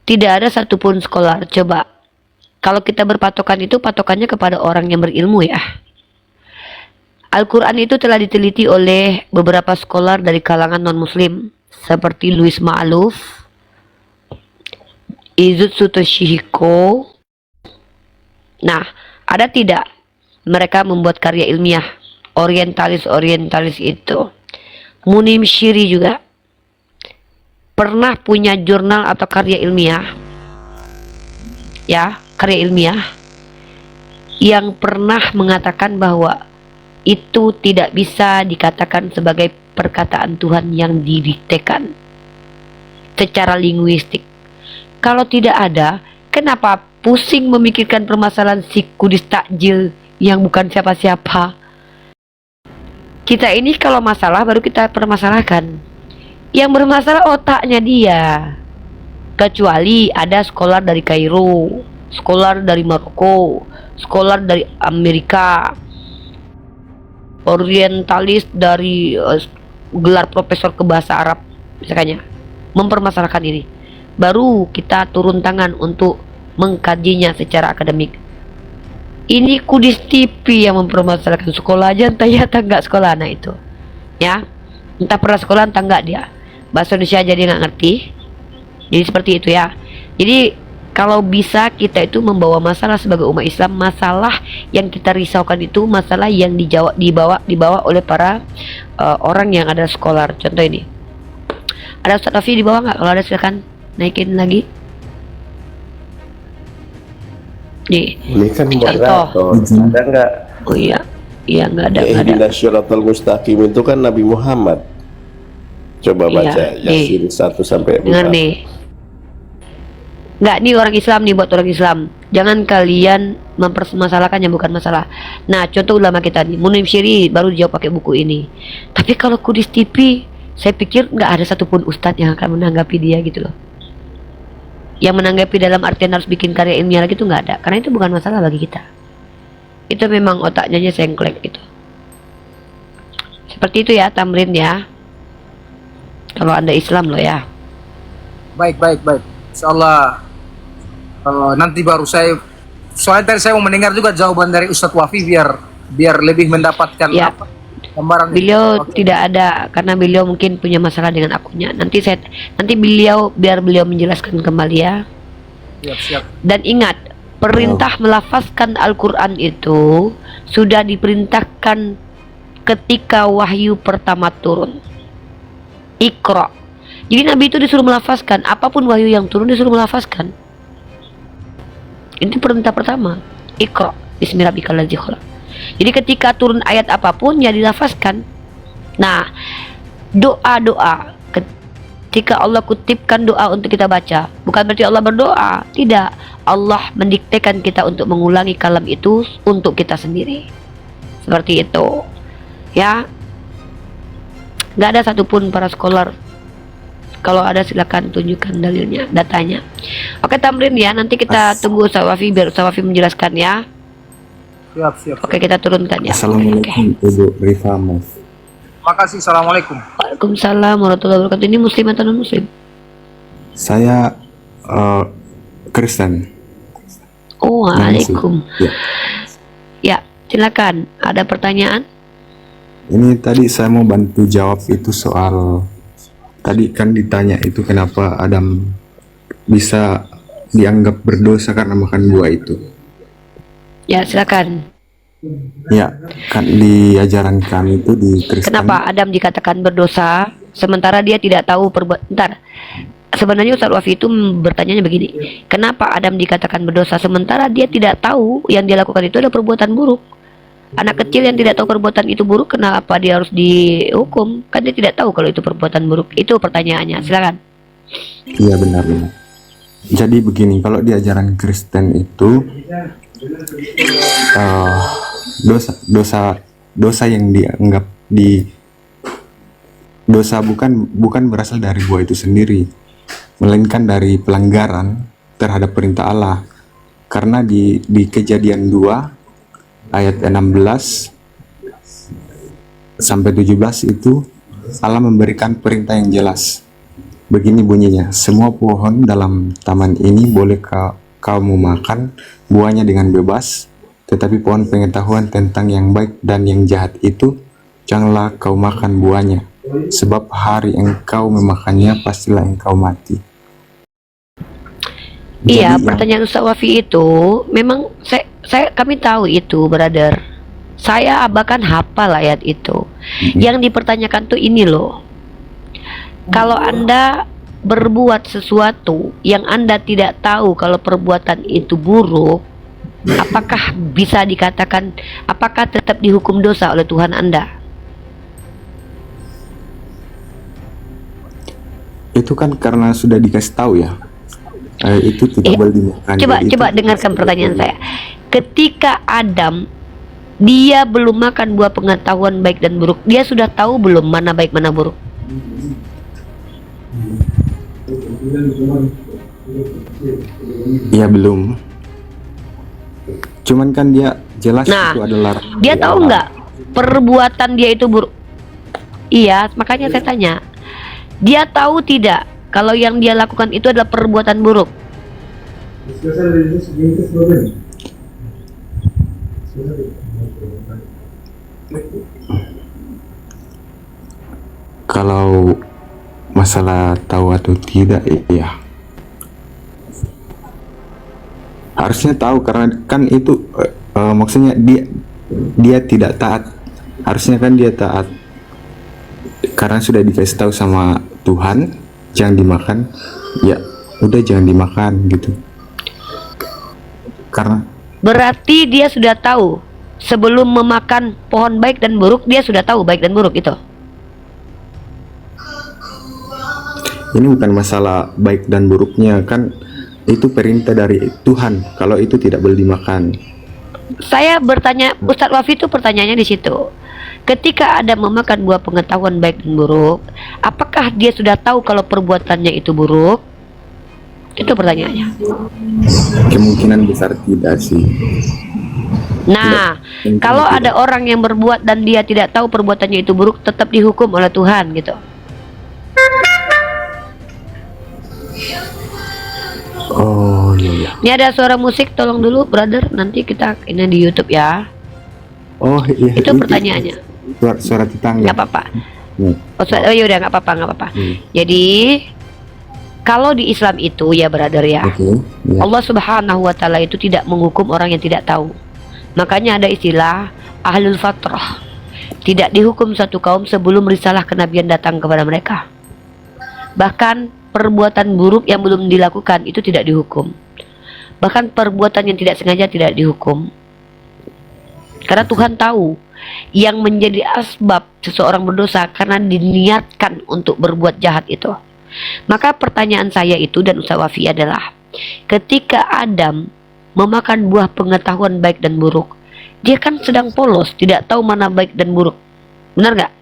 tidak ada satupun skolar. Coba, kalau kita berpatokan itu patokannya kepada orang yang berilmu ya. Al-Quran itu telah diteliti oleh beberapa skolar dari kalangan non-muslim seperti Louis Ma'aluf, Izutsu Toshihiko. Nah, ada tidak mereka membuat karya ilmiah? Orientalis itu. Munim Shiri juga. pernah punya jurnal atau karya ilmiah, ya, karya ilmiah yang pernah mengatakan bahwa itu tidak bisa dikatakan sebagai perkataan Tuhan yang didiktekan secara linguistik? Kalau tidak ada, kenapa pusing memikirkan permasalahan si kudis takjil yang bukan siapa-siapa? Kita ini kalau masalah baru kita permasalahkan. Yang bermasalah otaknya dia. Kecuali ada scholar dari Kairo, scholar dari Maroko, scholar dari Amerika, orientalis dari gelar profesor ke bahasa Arab misalnya, mempermasalahkan ini. Baru kita turun tangan untuk mengkajinya secara akademik. Ini kudis TV yang mempermasalahkan, sekolah aja entah ya enggak sekolah anak itu, ya, entah pernah sekolah entah enggak dia, bahasa Indonesia aja dia nggak ngerti. Jadi seperti itu ya. Jadi kalau bisa kita itu membawa masalah sebagai umat Islam, masalah yang kita risaukan itu masalah yang dibawa oleh para orang yang ada scholar. Contoh ini, ada Ustaz Rafi di bawah nggak? Kalau ada silakan naikin lagi. Nih, Ini kan contoh. moderator, ada nggak? Oh iya, iya nggak ada. Ihdinas syiratal mustaqim itu kan Nabi Muhammad. Coba baca Iya, Yasin 1 sampai 4. dengar nih. Nggak, nih orang Islam nih, buat orang Islam. Jangan kalian mempermasalahkan yang bukan masalah. Nah, contoh ulama kita nih, Munib Syiri baru dijawab pakai buku ini. Tapi kalau kudis TV, saya pikir nggak ada satupun ustadz yang akan menanggapi dia gitu loh. Yang menanggapi dalam artian harus bikin karya ilmiah lagi itu nggak ada, karena itu bukan masalah bagi kita. Itu memang otaknya aja sengklek gitu. Seperti itu ya, Tamrin ya. Kalau Anda Islam loh ya. Baik. Insyaallah nanti baru saya, soalnya tadi saya mau mendengar juga jawaban dari Ustadz Wafi biar lebih mendapatkan Ya. gambaran. Beliau tidak ada karena beliau mungkin punya masalah dengan akunnya. Nanti biar beliau menjelaskan kembali ya. Siap. Dan ingat, perintah melafazkan Al-Quran itu sudah diperintahkan ketika wahyu pertama turun. Iqra. Jadi Nabi itu disuruh melafazkan, apapun wahyu yang turun disuruh melafazkan. Ini perintah pertama. Iqra bismi rabbikal ladzi khalaq. Jadi ketika turun ayat apapun ya dilafazkan. Nah, doa-doa ketika Allah kutipkan doa untuk kita baca, bukan berarti Allah berdoa, tidak. Allah mendiktekan kita untuk mengulangi kalam itu untuk kita sendiri. Seperti itu. Ya. Nggak ada satupun para scholar. Kalau ada silakan tunjukkan dalilnya, datanya. Oke Tamrin ya, nanti kita tunggu Ustaz Wafi biar Ustaz Wafi menjelaskan ya. Siap. Oke, kita turunkan ya. Assalamualaikum Ibu Rifamos. Makasih. Assalamualaikum. Waalaikumsalam warahmatullahi wabarakatuh. Ini muslim atau non muslim? Saya Kristen. Oh, waalaikum. Ya. Ya, silakan. Ada pertanyaan? Ini tadi saya mau bantu jawab itu soal tadi kan ditanya itu kenapa Adam bisa dianggap berdosa karena makan buah itu. Ya, silakan. Ya, kan di ajaran kami itu di Kristen. Kenapa Adam dikatakan berdosa sementara dia tidak tahu perbuatan? Bentar. Sebenarnya Ustaz Wafi itu bertanyanya begini. Kenapa Adam dikatakan berdosa sementara dia tidak tahu yang dia lakukan itu adalah perbuatan buruk? Anak kecil yang tidak tahu perbuatan itu buruk, kenapa dia harus dihukum? Kan dia tidak tahu kalau itu perbuatan buruk. Itu pertanyaannya. Silakan. Iya benar. Jadi begini, kalau di ajaran Kristen itu dosa yang dianggap dosa bukan berasal dari buah itu sendiri, melainkan dari pelanggaran terhadap perintah Allah. Karena di Kejadian 2 ayat 16 sampai 17 itu Allah memberikan perintah yang jelas. Begini bunyinya, semua pohon dalam taman ini boleh kamu makan buahnya dengan bebas, tetapi pohon pengetahuan tentang yang baik dan yang jahat itu janganlah kau makan buahnya, sebab hari engkau memakannya pastilah engkau mati. Iya, pertanyaan Ustaz Wafi itu memang kami tahu itu, brother. Saya bahkan hafal ayat itu. Yang dipertanyakan tuh ini loh. Kalau Anda berbuat sesuatu yang Anda tidak tahu kalau perbuatan itu buruk, apakah bisa dikatakan, apakah tetap dihukum dosa oleh Tuhan Anda? Itu kan karena sudah dikasih tahu ya. Itu tidak boleh dimakan. Coba dengarkan pertanyaan saya. Ketika Adam, dia belum makan buah pengetahuan baik dan buruk, dia sudah tahu belum mana baik mana buruk? Ya belum. Cuman kan dia jelas itu adalah. Dia tahu nggak perbuatan dia itu buruk? Iya, makanya saya tanya. Dia tahu tidak kalau yang dia lakukan itu adalah perbuatan buruk? Kalau masalah tahu atau tidak, iya. Harusnya tahu karena kan itu maksudnya dia tidak taat. Harusnya kan dia taat. Karena sudah dikasih tahu sama Tuhan jangan dimakan, ya udah jangan dimakan gitu. Karena berarti dia sudah tahu sebelum memakan pohon baik dan buruk, dia sudah tahu baik dan buruk itu. ini bukan masalah baik dan buruknya, kan itu perintah dari Tuhan kalau itu tidak boleh dimakan. Saya bertanya, Ustadz Wafi, itu pertanyaannya di situ. Ketika ada memakan buah pengetahuan baik dan buruk, apakah dia sudah tahu kalau perbuatannya itu buruk? Itu pertanyaannya. Kemungkinan besar tidak sih. Nah, kalau ada orang yang berbuat dan dia tidak tahu perbuatannya itu buruk, tetap dihukum oleh Tuhan gitu. Oh iya. Ini ada suara musik, tolong dulu brother, nanti kita ini di YouTube ya. Oh iya. Itu pertanyaannya. Suara tetangga. Nggak apa-apa. Oh yaudah, nggak apa-apa. Jadi kalau di Islam itu ya brother ya, Allah Subhanahu Wa Taala itu tidak menghukum orang yang tidak tahu. Makanya ada istilah ahlul fatrah, tidak dihukum satu kaum sebelum risalah kenabian datang kepada mereka. Bahkan perbuatan buruk yang belum dilakukan itu tidak dihukum. Bahkan perbuatan yang tidak sengaja tidak dihukum. Karena Tuhan tahu yang menjadi asbab seseorang berdosa karena diniatkan untuk berbuat jahat itu. Maka pertanyaan saya itu dan Ustaz Wafi adalah, ketika Adam memakan buah pengetahuan baik dan buruk, dia kan sedang polos, tidak tahu mana baik dan buruk. Benar nggak?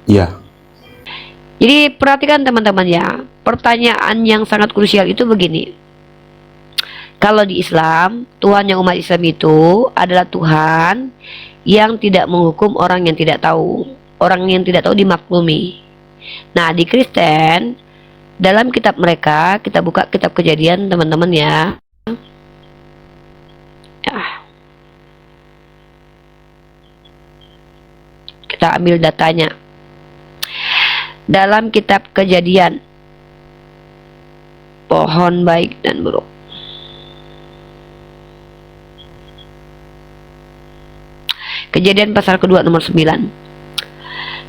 Iya. Jadi perhatikan teman-teman ya, pertanyaan yang sangat krusial itu begini. Kalau di Islam, Tuhan yang umat Islam itu adalah Tuhan yang tidak menghukum orang yang tidak tahu. Orang yang tidak tahu dimaklumi. Nah, di Kristen, dalam kitab mereka, kita buka kitab Kejadian teman-teman ya. Kita ambil datanya. Dalam kitab Kejadian, pohon baik dan buruk. Kejadian pasal kedua nomor 9.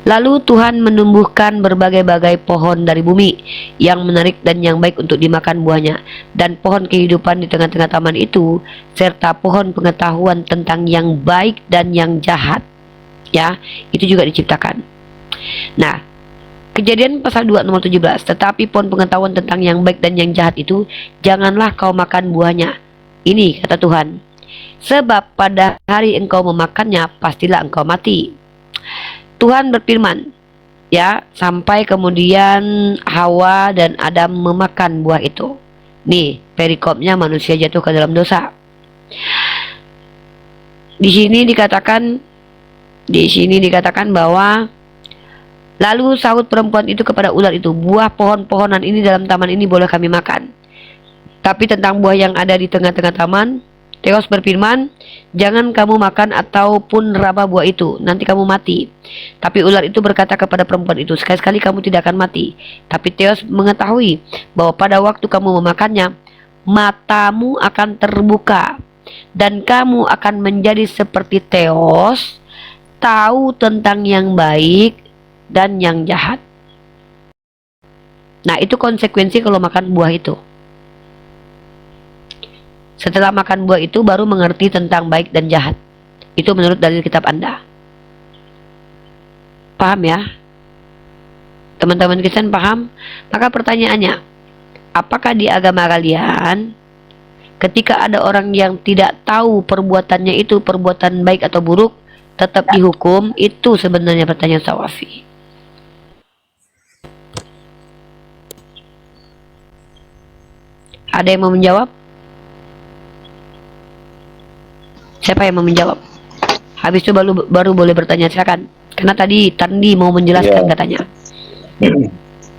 Lalu Tuhan menumbuhkan berbagai-bagai pohon dari bumi yang menarik dan yang baik untuk dimakan buahnya, dan pohon kehidupan di tengah-tengah taman itu, serta pohon pengetahuan tentang yang baik dan yang jahat. Ya, itu juga diciptakan. Nah, Kejadian pasal 2 nomor 17, tetapi pohon pengetahuan tentang yang baik dan yang jahat itu janganlah kau makan buahnya. Ini kata Tuhan, sebab pada hari engkau memakannya pastilah engkau mati. Tuhan berfirman, ya, sampai kemudian Hawa dan Adam memakan buah itu. Nih, perikopnya manusia jatuh ke dalam dosa. Di sini dikatakan bahwa lalu sahut perempuan itu kepada ular itu, buah pohon-pohonan ini dalam taman ini boleh kami makan. Tapi tentang buah yang ada di tengah-tengah taman, Theos berfirman, jangan kamu makan ataupun raba buah itu, nanti kamu mati. Tapi ular itu berkata kepada perempuan itu, sekali-sekali kamu tidak akan mati. Tapi Theos mengetahui bahwa pada waktu kamu memakannya, matamu akan terbuka, dan kamu akan menjadi seperti Theos, tahu tentang yang baik dan yang jahat. Nah, itu konsekuensi kalau makan buah itu. Setelah makan buah itu baru mengerti tentang baik dan jahat. Itu menurut dalil kitab Anda. Paham ya? Teman-teman Kristen paham? Maka pertanyaannya, apakah di agama kalian ketika ada orang yang tidak tahu perbuatannya itu perbuatan baik atau buruk tetap dihukum? Itu sebenarnya pertanyaan Sawafi. Ada yang mau menjawab? Siapa yang mau menjawab? Habis itu baru boleh bertanya, silakan. Karena tadi Tandi mau menjelaskan katanya.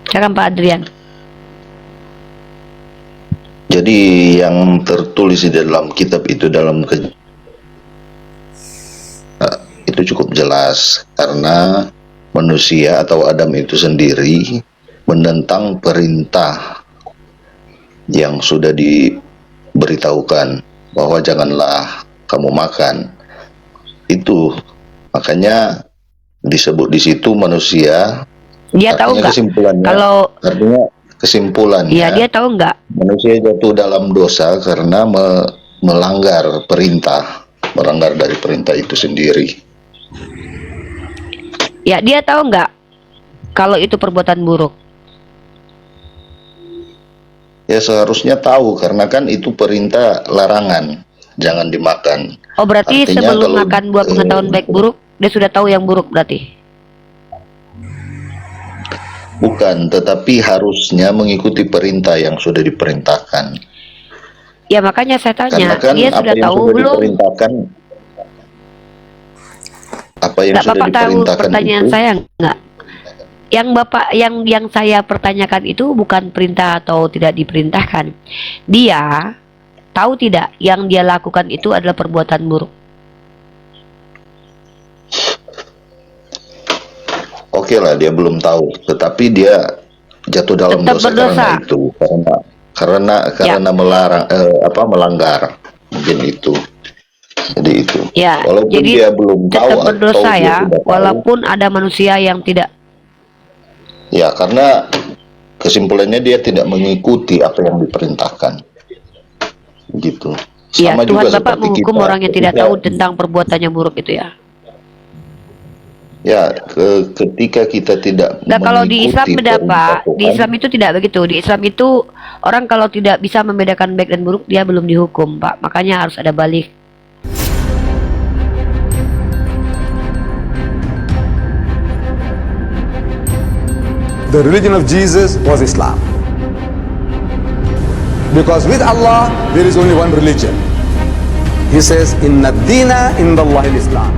Silakan Pak Adrian. Jadi yang tertulis di dalam kitab itu itu cukup jelas karena manusia atau Adam itu sendiri menentang perintah yang sudah diberitahukan bahwa janganlah kamu makan. Itu makanya disebut di situ manusia. Dia tahu nggak? Kalau artinya kesimpulannya. Iya, dia tahu nggak? Manusia jatuh dalam dosa karena melanggar perintah, melanggar dari perintah itu sendiri. Ya, dia tahu nggak kalau itu perbuatan buruk? Ya seharusnya tahu karena kan itu perintah larangan, jangan dimakan. Oh, berarti Artinya sebelum kalau, makan buah pengetahuan baik buruk, dia sudah tahu yang buruk berarti? Bukan, tetapi harusnya mengikuti perintah yang sudah diperintahkan. Ya makanya saya tanya, Karena kan dia apa sudah yang tahu sudah belum? diperintahkan, apa yang Nggak, sudah Bapak tahu diperintahkan pertanyaan itu, saya nggak? Yang Bapak yang saya pertanyakan itu bukan perintah atau tidak diperintahkan. Dia tahu tidak yang dia lakukan itu adalah perbuatan buruk? oke lah dia belum tahu, tetapi dia jatuh dalam Tetap dosa berdosa. karena itu, karena melarang melanggar, mungkin itu. Jadi itu. Ya, Walaupun jadi dia belum tahu tetap atau berdosa dia ya, sudah tahu. walaupun ada manusia yang tidak. Ya, karena kesimpulannya dia tidak mengikuti apa yang diperintahkan. Gitu. Ya, Sama Tuhan juga Bapak seperti menghukum kita. orang yang tidak Ketika- tahu tentang perbuatannya buruk itu ya. Ya, ketika kita tidak Nah, kalau di Islam mengikuti beda perintah Pak. Di Tuhan, Islam itu tidak begitu. Di Islam itu orang kalau tidak bisa membedakan baik dan buruk dia belum dihukum Pak. Makanya harus ada balik. The religion of Jesus was Islam. Because with Allah, there is only one religion. He says, Inna dina indallahi al-Islam.